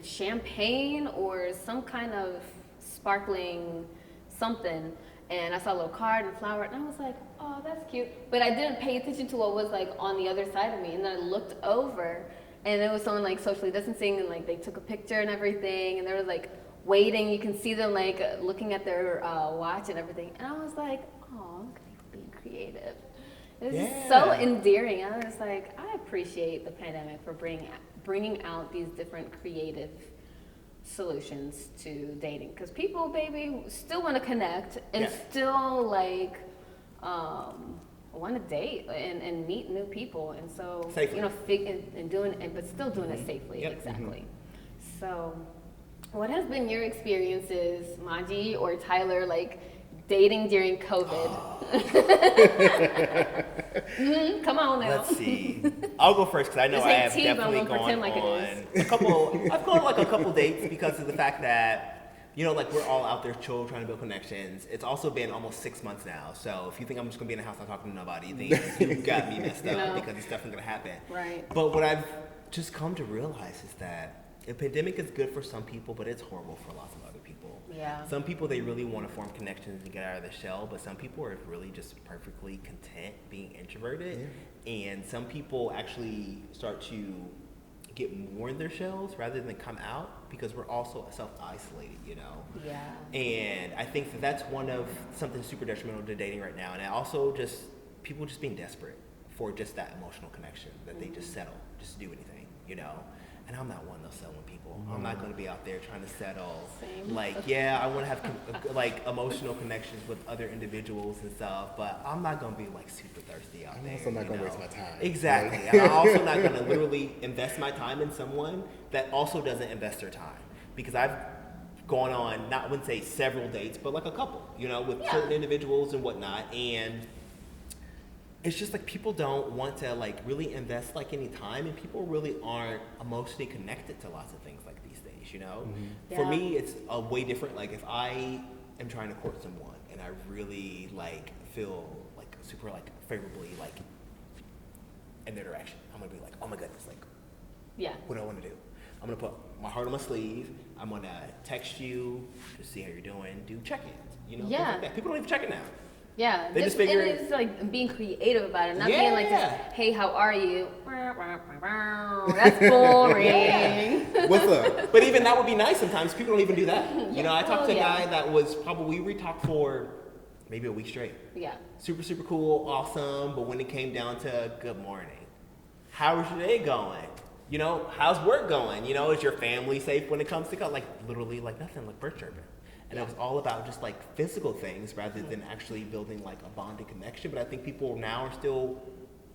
champagne or some kind of sparkling something, and I saw a little card and flower, and I was like, oh, that's cute. But I didn't pay attention to what was like on the other side of me, and then I looked over, and there was someone like socially distancing, and like they took a picture and everything, and they were like waiting. You can see them like looking at their watch and everything, and I was like, oh, look at people being creative. It's just so endearing. I was like, I appreciate the pandemic for bringing out these different creative solutions to dating, because people, baby, still want to connect and still like want to date and meet new people, and so safely. But still doing it safely. Exactly. So, what has been your experiences, Maji or Tyler, like dating during COVID? Come on now. Let's see. I'll go first because I know I have definitely gone on a couple. I've gone like a couple dates because of the fact that, you know, like we're all out there chill trying to build connections. It's also been almost 6 months now. So if you think I'm just gonna be in the house not talking to nobody, then you got me messed up because it's definitely gonna happen. Right. But what I've just come to realize is that a pandemic is good for some people, but it's horrible for lots of other people. Yeah. Some people, they really want to form connections and get out of the shell, but some people are really just perfectly content being introverted. And some people actually start to get more in their shells rather than come out because we're also self-isolated, you know? Yeah. And I think that that's one of something super detrimental to dating right now. And also just people just being desperate for just that emotional connection that they just settle, just do anything, you know? And I'm not one of those settling people. I'm not going to be out there trying to settle. Same. Like, yeah, I want to have like emotional connections with other individuals and stuff, but I'm not going to be like super thirsty out there. I'm also not going to waste my time. Exactly. And I'm also not going to literally invest my time in someone that also doesn't invest their time. Because I've gone on, I wouldn't say several dates, but like a couple, you know, with certain individuals and whatnot. And it's just like people don't want to like really invest like any time, and people really aren't emotionally connected to lots of things like these days, you know? For me, it's a way different. Like if I am trying to court someone and I really like feel like super like favorably like in their direction, I'm gonna be like, oh my goodness, like what do I want to do? I'm gonna put my heart on my sleeve. I'm gonna text you, just see how you're doing, do check-ins, you know? Things like that. People don't even check it now. Yeah, they just figure it's like being creative about it, not being like just, hey, how are you? That's boring. What's up? But even that would be nice sometimes. People don't even do that. You know, I talked to a guy that was probably, we talked for maybe a week straight. Yeah. Super, super cool, awesome. But when it came down to good morning, how's your day going? You know, how's work going? You know, is your family safe when it comes to like literally like nothing, like bird chirping. And it was all about just like physical things rather than actually building like a bonding connection. But I think people now are still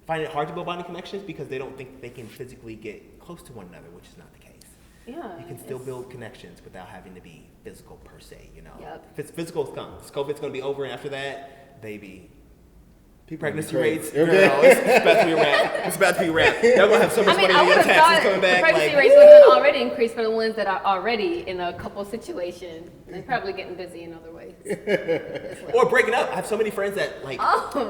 finding it hard to build bonding connections because they don't think they can physically get close to one another, which is not the case. Yeah. You can still build connections without having to be physical per se, you know? Yep. If it's physical, it's gone. COVID's gonna be over, and after that, baby, People pregnancy rates, okay. girl, it's about to be a wrap. It's about to be a wrap. Y'all gonna have so much money in your taxes coming back. The pregnancy rates would have already increased for the ones that are already in a couple situation. They're probably getting busy in other ways. Or breaking up. I have so many friends that like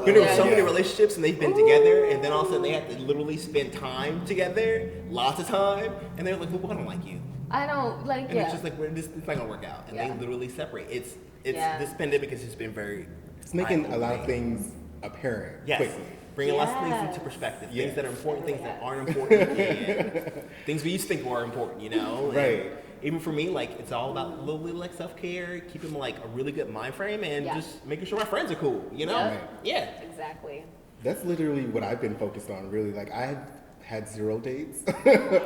been in so many relationships and they've been together, and then all of a sudden they have to literally spend time together, lots of time, and they're like, well, I don't like you. I don't like. And it's just like it's not gonna work out, and they literally separate. It's this pandemic has just been very. It's making a lot of things apparent quickly. Bringing lots of things into perspective. Things that are important, things that aren't important, and things we used to think were important, you know? Right. And even for me, like, it's all about a little bit like self-care, keeping like a really good mind frame, and just making sure my friends are cool, you know? Right. Yeah. Exactly. That's literally what I've been focused on, really. Like, I had 0 dates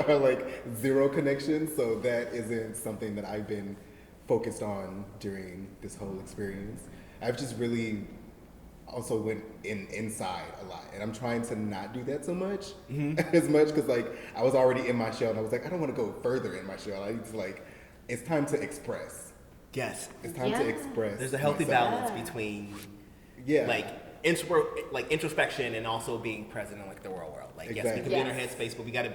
or like 0 connections, so that isn't something that I've been focused on during this whole experience. I've just really also went inside a lot, and I'm trying to not do that so much as much, because like I was already in my shell and I was like, I don't want to go further in my shell. I need to like, it's time to express. Yes. It's time to express. There's a healthy balance between like introspection and also being present in like the real world. Like yes, we can be in our headspace, but we gotta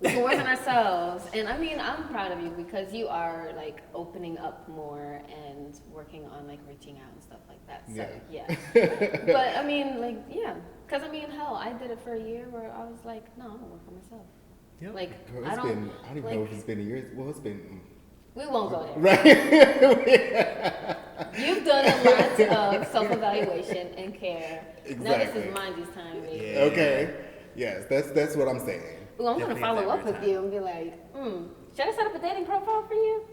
work on ourselves. And I mean, I'm proud of you because you are like opening up more and working on like reaching out and stuff like that. So but I mean, like because I mean, hell, I did it for a year where I was like, no, I'm gonna work on myself. Yep. Like Girl, I don't even know if it's been a year. Well, it's been. We won't go there. Right. You've done a lot of self-evaluation and care. Exactly. Now this is Manji's time, baby. Yeah. Okay. Yes, that's what I'm saying. Well, I'm going to follow up with you and be like, should I set up a dating profile for you?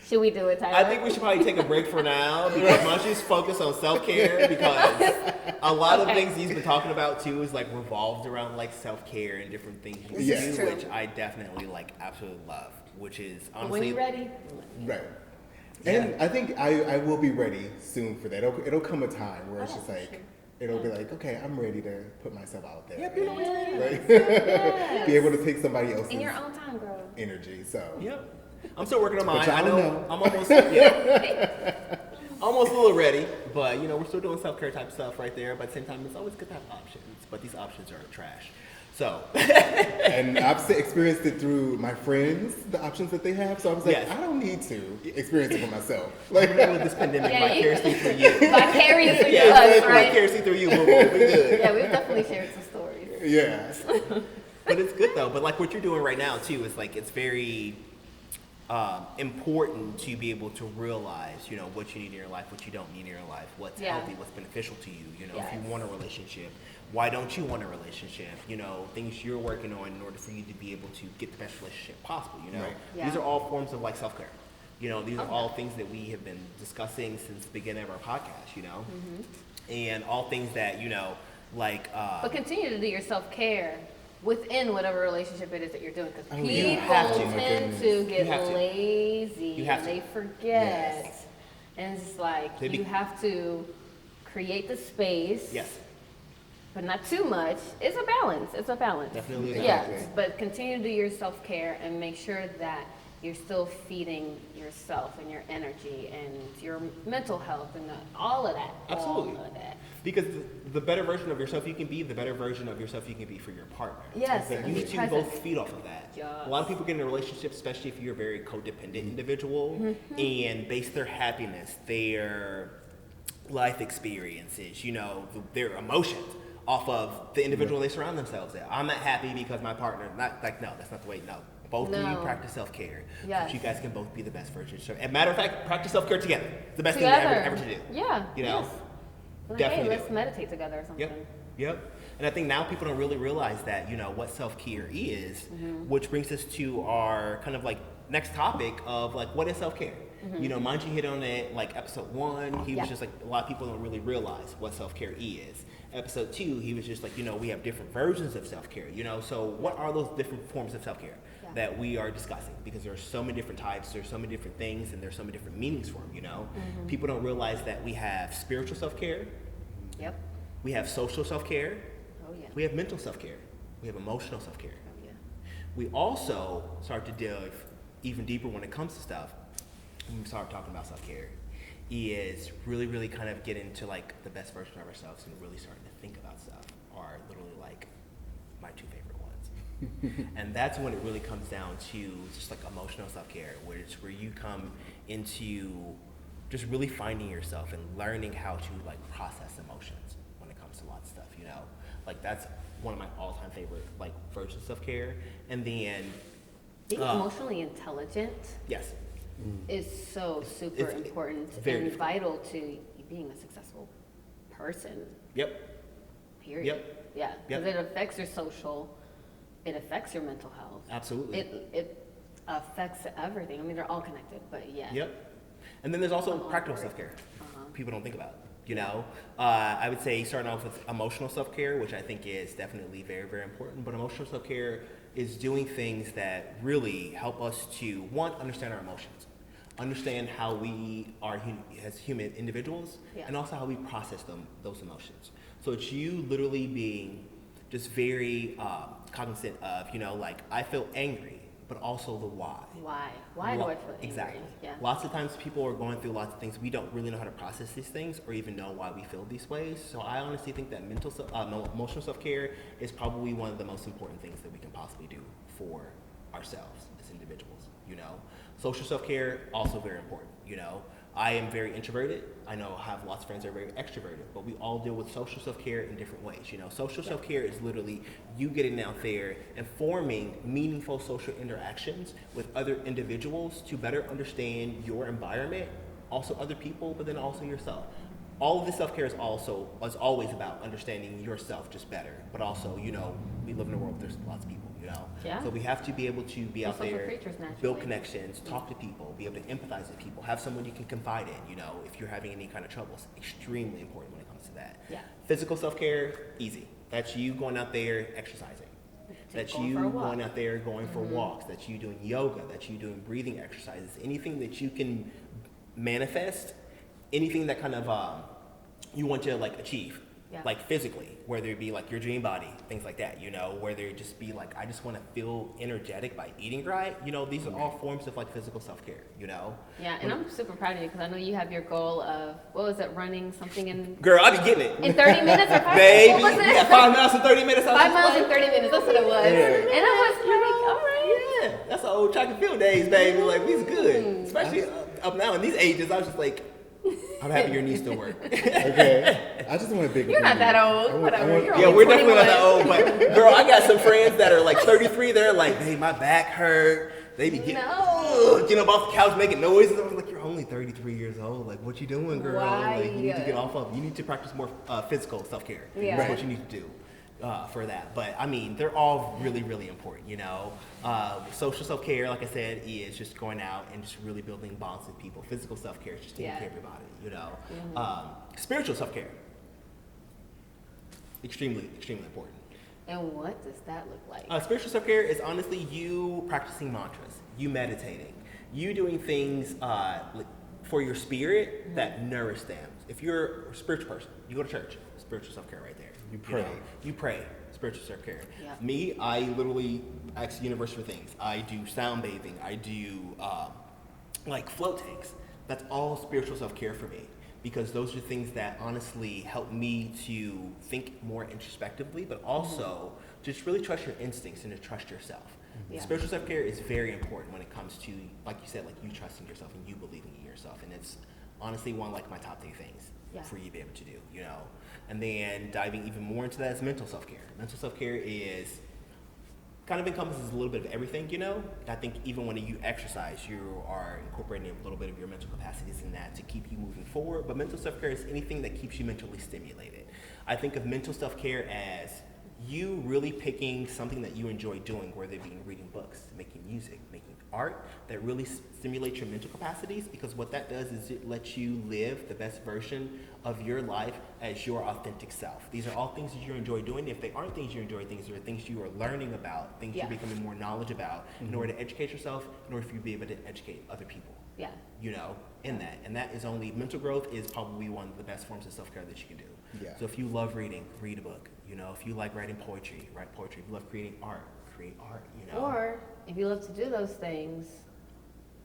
Should we do it, Tyler? I think we should probably take a break for now because Monjour's focused on self-care because a lot of things he's been talking about too is like revolved around like self-care and different things you do, which I definitely like absolutely love, which is honestly. When you're ready. Right. And I think I will be ready soon for that. It'll come a time where it's just like, it'll be like, okay, I'm ready to put myself out there. Be able to take somebody else's in your own time, girl. Energy. So. Yep. I'm still working on mine. I know. I'm almost almost a little ready, but you know, we're still doing self-care type stuff right there. But at the same time, it's always good to have options, but these options are trash. So. And I've experienced it through my friends, the options that they have. So I was like, I don't need to experience it for myself. Like with this pandemic, vicariously through you. Vicariously through us, right? Vicariously through you. We're good. Yeah, we've definitely shared some stories. Yeah. But it's good though. But like what you're doing right now too is like it's very important to be able to realize, you know, what you need in your life, what you don't need in your life, what's healthy, what's beneficial to you. You know, if you want a relationship, why don't you want a relationship? You know, things you're working on in order for you to be able to get the best relationship possible. You know, these are all forms of like self-care. You know, these are all things that we have been discussing since the beginning of our podcast. You know, and all things that you know, like. But continue to do your self-care within whatever relationship it is that you're doing, because people tend to get lazy and they forget, and it's just like you have to create the space, but not too much. It's a balance. Definitely. But continue to do your self-care and make sure that you're still feeding yourself and your energy and your mental health and all of that. Absolutely. All of that. Because the better version of yourself you can be, the better version of yourself you can be for your partner. Yes. You need to both feed off of that. Yes. A lot of people get in a relationship, especially if you're a very codependent individual, and base their happiness, their life experiences, you know, their emotions off of the individual they surround themselves at. I'm not happy because my partner, not like, no, that's not the way, no. Both of you practice self-care. Yes. So you guys can both be the best version. So, as a matter of fact, practice self-care together. It's the best thing ever to do. Yeah. You know? Yes. Like, definitely. hey, let's meditate together or something. Yep. And I think now people don't really realize that, you know, what self-care is, which brings us to our kind of like next topic of like, what is self-care? You know, Monjour hit on it like episode 1. He was just like, a lot of people don't really realize what self-care is. Episode 2, he was just like, you know, we have different versions of self-care, you know, so what are those different forms of self-care that we are discussing? Because there are so many different types, there's so many different things, and there's so many different meanings for them, you know. People don't realize that we have spiritual self-care. We have social self-care. We have mental self-care. We have emotional self-care. We also start to delve even deeper when it comes to stuff. When we start talking about self-care, is really, really kind of get into like the best version of ourselves and really starting to think about stuff are literally like my 2 favorite ones. And that's when it really comes down to just like emotional self-care, where it's where you come into just really finding yourself and learning how to like process emotions when it comes to lots of stuff, you know? Like that's one of my all-time favorite like versions of self-care. And then being emotionally intelligent is so super important and vital to being a successful person. Period. Yeah, because it affects your social, it affects your mental health. Absolutely. It affects everything. I mean, they're all connected, but And then there's also practical self-care. People don't think about. You know, I would say starting off with emotional self-care, which I think is definitely very, very important. But emotional self-care is doing things that really help us to, one, understand our emotions, understand how we are as human individuals, and also how we process those emotions. So it's you literally being just very cognizant of, you know, like I feel angry, but also the why. Why do I feel angry? Exactly. Yeah. Lots of times people are going through lots of things. We don't really know how to process these things or even know why we feel these ways. So I honestly think that emotional self-care is probably one of the most important things that we can possibly do for ourselves as individuals, you know. Social self-care, also very important, you know. I am very introverted. I know I have lots of friends that are very extroverted, but we all deal with social self-care in different ways. You know, social self-care is literally you getting out there and forming meaningful social interactions with other individuals to better understand your environment, also other people, but then also yourself. All of this self-care is always about understanding yourself just better, but also, you know, we live in a world where there's lots of people, you know? Yeah. So we have to be able to be We're out social there, creatures naturally. build connections, talk to people, be able to empathize with people, have someone you can confide in, you know, if you're having any kind of troubles. Extremely important when it comes to that. Yeah. Physical self-care, easy. That's you going out there exercising. That's you going out there going for walks. That's you doing yoga. That's you doing breathing exercises. Anything that you can manifest, anything that kind of you want to like achieve. Yeah. Like physically, whether it be like your dream body, things like that, you know, whether it just be like, I just want to feel energetic by eating right, you know, these are all forms of like physical self-care, you know? Yeah, and I'm super proud of you because I know you have your goal of, what was it, running something in... Girl, I be getting it. In 30 minutes or 5 Baby, what was it? yeah, 5 miles in 30 minutes. 5 miles in 30 minutes, that's what it was. Yeah. And I was like, all right. Yeah, that's the old track and field days, baby. Like, we's good. Especially up now in these ages, I was just like, I'm happy your knees still work. Okay. I just want a big. You're not that old. Whatever. You're Yeah, only we're definitely not 21. that old, but girl, I got some friends that are like 33. They're like, hey, my back hurt. They be getting, getting up off the couch making noises. I was like, you're only 33 years old. Like, what you doing, girl? Why? Like, you need to get off of. You need to practice more physical self-care. Yeah. That's what you need to do for that. But I mean, they're all really, really important. You know, social self-care, like I said, is just going out and just really building bonds with people. Physical self-care is just taking care of your body. You know, spiritual self-care, extremely, extremely important. And what does that look like? Spiritual self-care is honestly you practicing mantras, you meditating, you doing things for your spirit that nourish them. If you're a spiritual person, you go to church, spiritual self-care right there. You pray. You pray, spiritual self-care. Yeah. Me, I literally ask the universe for things. I do sound bathing, I do like float tanks. That's all spiritual self-care for me. Because those are things that honestly help me to think more introspectively, but also just really trust your instincts and to trust yourself. Yeah. Spiritual self-care is very important when it comes to, like you said, like you trusting yourself and you believing in yourself. And it's honestly one of like my top 3 things for you to be able to do, you know? And then diving even more into that is mental self-care. Mental self-care is kind of encompasses a little bit of everything, you know? I think even when you exercise, you are incorporating a little bit of your mental capacities in that to keep you moving forward. But mental self-care is anything that keeps you mentally stimulated. I think of mental self-care as you really picking something that you enjoy doing, whether it be reading books, making music, making art, that really stimulates your mental capacities, because what that does is it lets you live the best version of your life as your authentic self. These are all things that you enjoy doing. If they aren't things you enjoy, things are things you are learning about, things you're becoming more knowledge about in order to educate yourself, in order for you to be able to educate other people. Yeah. You know, in that. And that is only, mental growth is probably one of the best forms of self-care that you can do. Yeah. So if you love reading, read a book. You know, if you like writing poetry, write poetry. If you love creating art, create art, you know. Or if you love to do those things,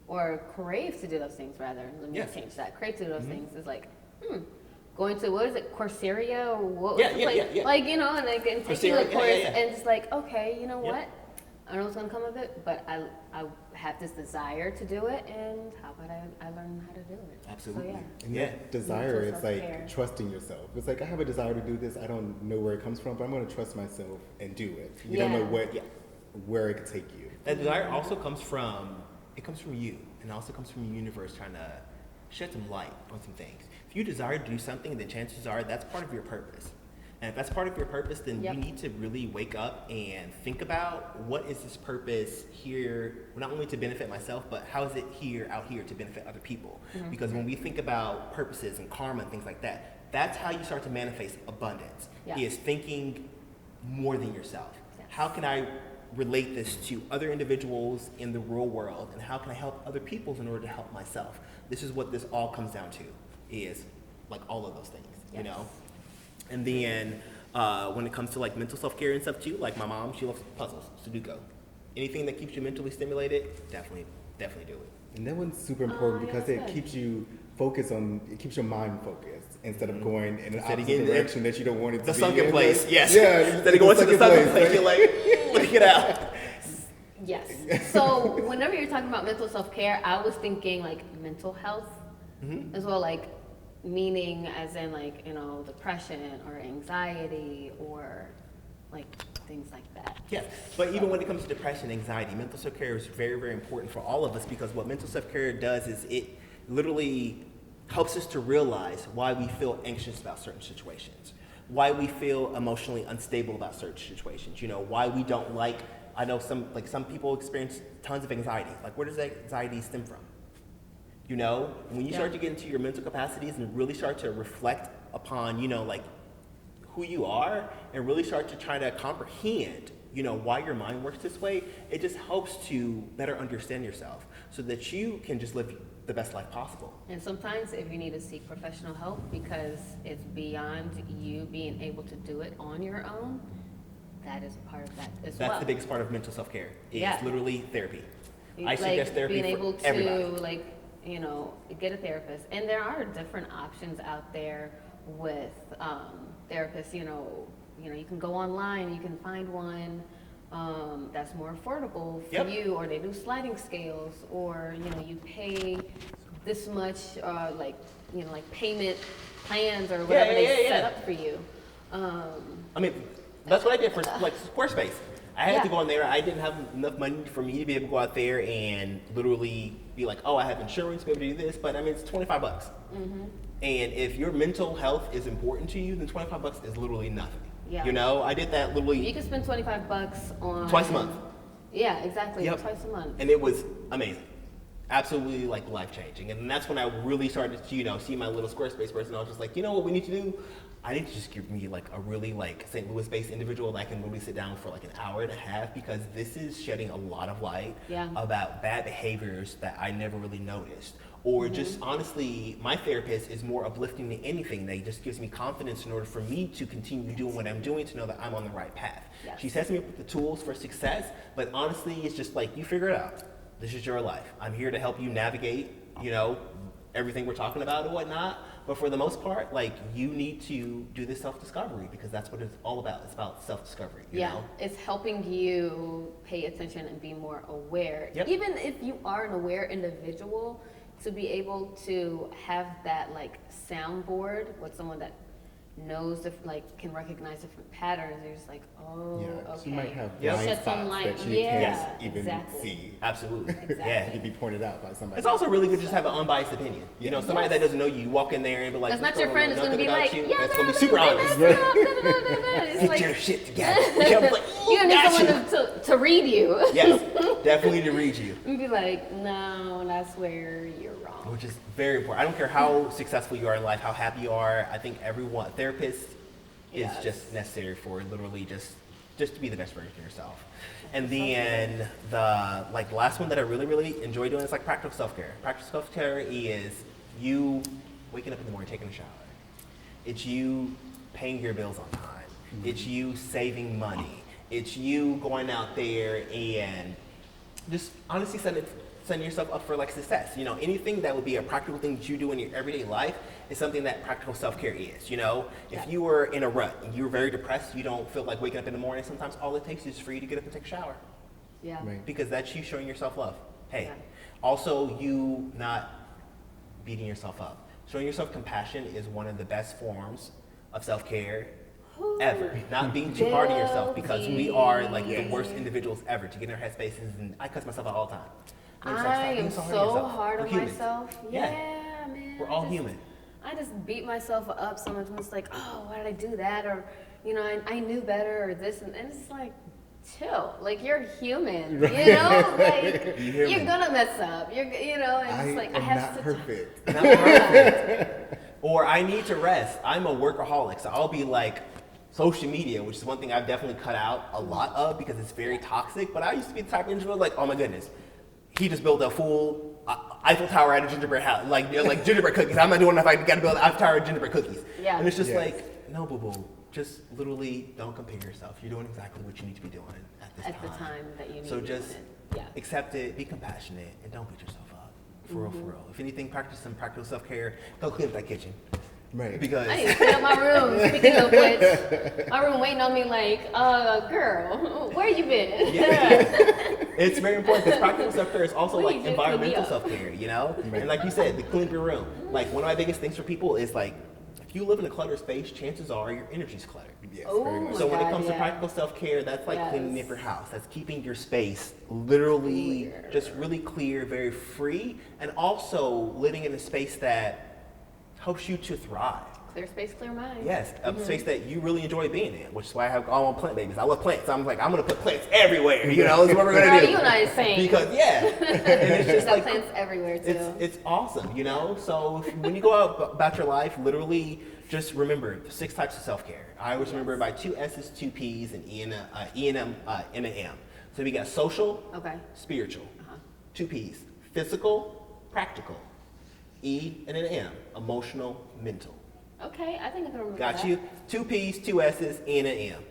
or crave to do those things rather, let me change that. Crave to do those things is like, going to, what is it, Coursera or what? Yeah. Like, you know, and like and taking Coursera, a course and just like, okay, you know what? I don't know what's gonna come of it, but I have this desire to do it, and how about I learn how to do it? Absolutely. So, yeah. And that desire Mental is self-care. like trusting yourself. It's like, I have a desire to do this. I don't know where it comes from, but I'm going to trust myself and do it. You don't know where it could take you. That desire also comes from you, and it also comes from the universe trying to shed some light on some things. If you desire to do something, then chances are that's part of your purpose. And if that's part of your purpose, then you need to really wake up and think about, what is this purpose here, not only to benefit myself, but how is it out here to benefit other people? Because when we think about purposes and karma and things like that, that's how you start to manifest abundance, is thinking more than yourself. How can I relate this to other individuals in the real world, and how can I help other people in order to help myself? This is what this all comes down to, is like all of those things, you know? And then when it comes to like mental self-care and stuff too, like my mom, she loves puzzles, Sudoku. Anything that keeps you mentally stimulated, definitely do it. And that one's super important because it keeps you focused it keeps your mind focused instead of going in an opposite direction that you don't want it to be. The sunken place, yes. Yeah. Instead of going to the sunken place, you're like, look it out. Yes. So whenever you're talking about mental self-care, I was thinking like mental health as well, like meaning as in like, you know, depression or anxiety or like things like that. Yes, but even when it comes to depression, anxiety, mental self-care is very, very important for all of us, because what mental self-care does is it literally helps us to realize why we feel anxious about certain situations. why we feel emotionally unstable about certain situations, why we don't like, I know some people experience tons of anxiety. Like, where does that anxiety stem from? When you start to get into your mental capacities and really start to reflect upon, who you are and really start to try to comprehend, why your mind works this way, it just helps to better understand yourself so that you can just live the best life possible. And sometimes if you need to seek professional help because it's beyond you being able to do it on your own, that is a part of that as well. That's the biggest part of mental self-care. It's literally therapy. I Like suggest therapy being able for everybody. to get a therapist. And there are different options out there with therapists, you can go online, you can find one that's more affordable for you, or they do sliding scales, or you pay this much, like payment plans or whatever they set up for you. That's what I did for Squarespace. I had to go on there. I didn't have enough money for me to be able to go out there and literally be like, oh, I have insurance to be able to do this, but it's $25. Mm-hmm. And if your mental health is important to you, then $25 is literally nothing. Yeah. I did that literally. You can spend $25 on twice a month. Yeah, exactly. Yep. Twice a month. And it was amazing. Absolutely life changing. And that's when I really started to, see my little Squarespace person. I was just like, what we need to do? I need to just give me a really St. Louis based individual that I can really sit down for an hour and a half, because this is shedding a lot of light about bad behaviors that I never really noticed. Or just honestly, my therapist is more uplifting than anything. They just gives me confidence in order for me to continue doing what I'm doing, to know that I'm on the right path. Yes. She sets me up with the tools for success, but honestly, it's just you figure it out. This is your life. I'm here to help you navigate, everything we're talking about and whatnot. But for the most part, you need to do this self-discovery, because that's what it's all about. It's about self-discovery. You know? It's helping you pay attention and be more aware. Yep. Even if you are an aware individual, to be able to have that soundboard with someone that knows can recognize different patterns, you're just okay. So you might have Shed blind some spots light. that you can't even see. Absolutely. Exactly. Yeah. It can be pointed out by somebody. It's also really good to just have an unbiased opinion. Somebody that doesn't know you walk in there and be like, that's not your friend. It's going to be like, it's going to be super honest. Get your shit together. You need someone to read you. Yes, definitely to read you. And be like, no, that's where you're wrong. Which is very important. I don't care how successful you are in life, how happy you are. I think therapist is just necessary for literally just to be the best version of yourself. And then the last one that I really, really enjoy doing is practical self-care. Practical self-care is you waking up in the morning, taking a shower. It's you paying your bills on time. Mm-hmm. It's you saving money. It's you going out there and just honestly setting yourself up for success. Anything that would be a practical thing that you do in your everyday life is something that practical self-care is. If you were in a rut and you were very depressed, you don't feel like waking up in the morning, sometimes all it takes is for you to get up and take a shower. Yeah. Right. Because that's you showing yourself love. Hey, also you not beating yourself up. Showing yourself compassion is one of the best forms of self-care ever. Not being too hard on yourself, because we are the worst individuals ever to get in our headspaces, and I cuss myself out all the time. I am so hard on myself. Yeah, man. We're all human. I just beat myself up so much. It's oh, why did I do that? Or, I knew better, or this. And it's chill. You're human. You're gonna mess up. And it's I have not perfect. Not perfect. Or I need to rest. I'm a workaholic, so I'll be social media, which is one thing I've definitely cut out a lot of because it's very toxic. But I used to be the type of individual oh my goodness, he just built a full Eiffel Tower out of gingerbread house, gingerbread cookies. I'm not doing enough. I got to build an Eiffel Tower of gingerbread cookies. Yeah. And it's just no, boo boo. Just literally don't compare yourself. You're doing exactly what you need to be doing at this time. At the time that you need so to just do it. accept it, be compassionate, and don't beat yourself up. For real, for real. If anything, practice some practical self-care. Go clean up that kitchen. Right. Because I need to clean up my room. Speaking of which, my room waiting on me girl, where you been? Yeah. It's very important because practical self-care is also environmental self-care, And like you said, the clean up your room. One of my biggest things for people is if you live in a cluttered space, chances are your energy's cluttered. Yes, so when it comes to practical self-care, that's cleaning up your house. That's keeping your space literally just really clear, very free, and also living in a space that helps you to thrive. Clear space, clear mind. Yes, a space that you really enjoy being in, which is why I have all my plant babies. I love plants. I'm like, I'm gonna put plants everywhere. You know, that's what we're gonna do. You and I are saying. Because and it's just like plants everywhere too. It's awesome, you know. So when you go out about your life, literally just remember the 6 types of self-care. I always remember by 2 S's, 2 P's, and E and M, and an M. So we got social, spiritual, 2 P's, physical, practical, E and an M, emotional, mental. Okay, I think I can remember Got that. you. 2 P's, 2 S's, E and an M.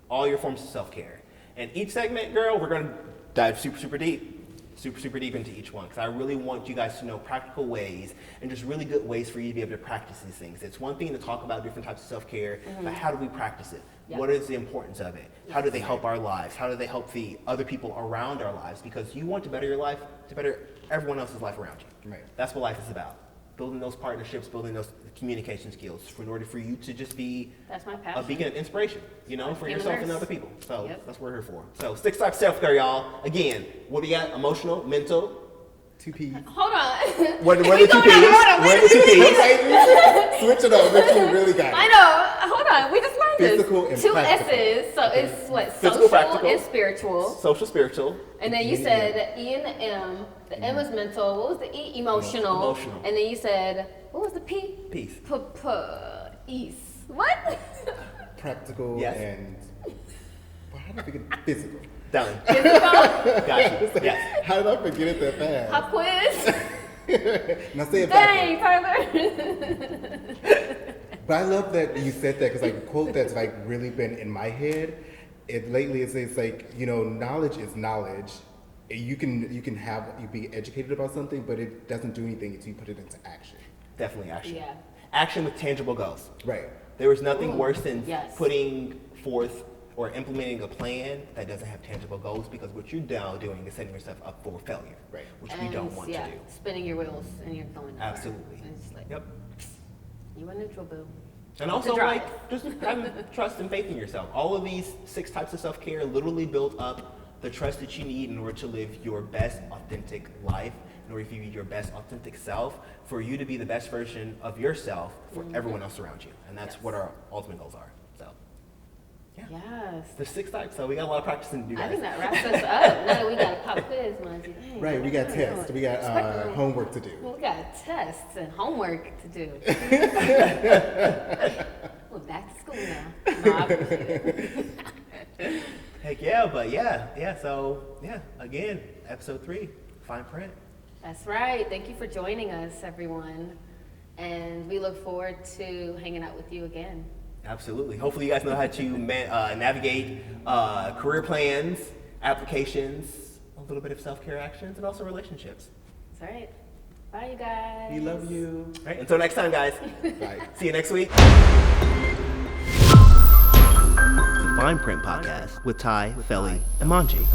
All your forms of self-care. And each segment, girl, we're gonna dive super deep into each one, because I really want you guys to know practical ways and just really good ways for you to be able to practice these things. It's one thing to talk about different types of self-care, but how do we practice it? Yep. What is the importance of it? How do they help our lives? How do they help the other people around our lives? Because you want to better your life, to better everyone else's life around you. Right. That's what life is about. Building those partnerships, building those communication skills in order for you to just be That's my passion. a beacon of inspiration, you know, for yourself and other people. So that's what we're here for. So 6 types of self-care, y'all. Again, what do you got? Emotional, mental. 2 P's. Hold on. What are the 2 P's? What are the 2 P's? Switch it up. Make sure you really got it. I know. Hold on. We just learned Physical this. and 2 practical. S's. So it's what? Physical, Social practical. and spiritual. Social, spiritual. And then you said E and the M. The M was mental. What was the E? Emotional. Emotional. And then you said, what was the P? Peace. Ease. What? Practical and how did I forget physical? Done. Physical? Got you. Yes. How did I forget it that fast? Pop quiz? Now say it Dang, backwards. Tyler. But I love that you said that, because like a quote that's like really been in my head. Lately it's like, you know, knowledge is knowledge. You can be educated about something, but it doesn't do anything until you put it into action. Definitely action. Yeah. Action with tangible goals. Right. There is nothing worse than Yes. putting forth or implementing a plan that doesn't have tangible goals, because what you're now doing is setting yourself up for failure, Right. which we don't want to do. Spinning your wheels and you're going nowhere. Absolutely. And it's like, Yep. you a neutral, boo. And To also, drive. like, just having trust and faith in yourself. All of these 6 types of self-care literally build up the trust that you need in order to live your best authentic life, in order for you to be your best authentic self, for you to be the best version of yourself for everyone else around you. And that's what our ultimate goals are. So, yeah. Yes. There's 6 types, so we got a lot of practicing to do, I guys. think that wraps us up. Now we got a pop quiz, Monty. Dang, Right, we got I don't tests, know. we got homework to do. Well, we got tests and homework to do. We're back to school now. No, I appreciate it. Heck yeah, but so again, episode 3, Fineprint. That's right. Thank you for joining us, everyone. And we look forward to hanging out with you again. Absolutely. Hopefully you guys know how to navigate career plans, applications, a little bit of self-care actions, and also relationships. That's right. Bye, you guys. We love you. All right, until next time, guys. Bye. See you next week. Fineprint Podcast with Tai, Feleg, and Monjour.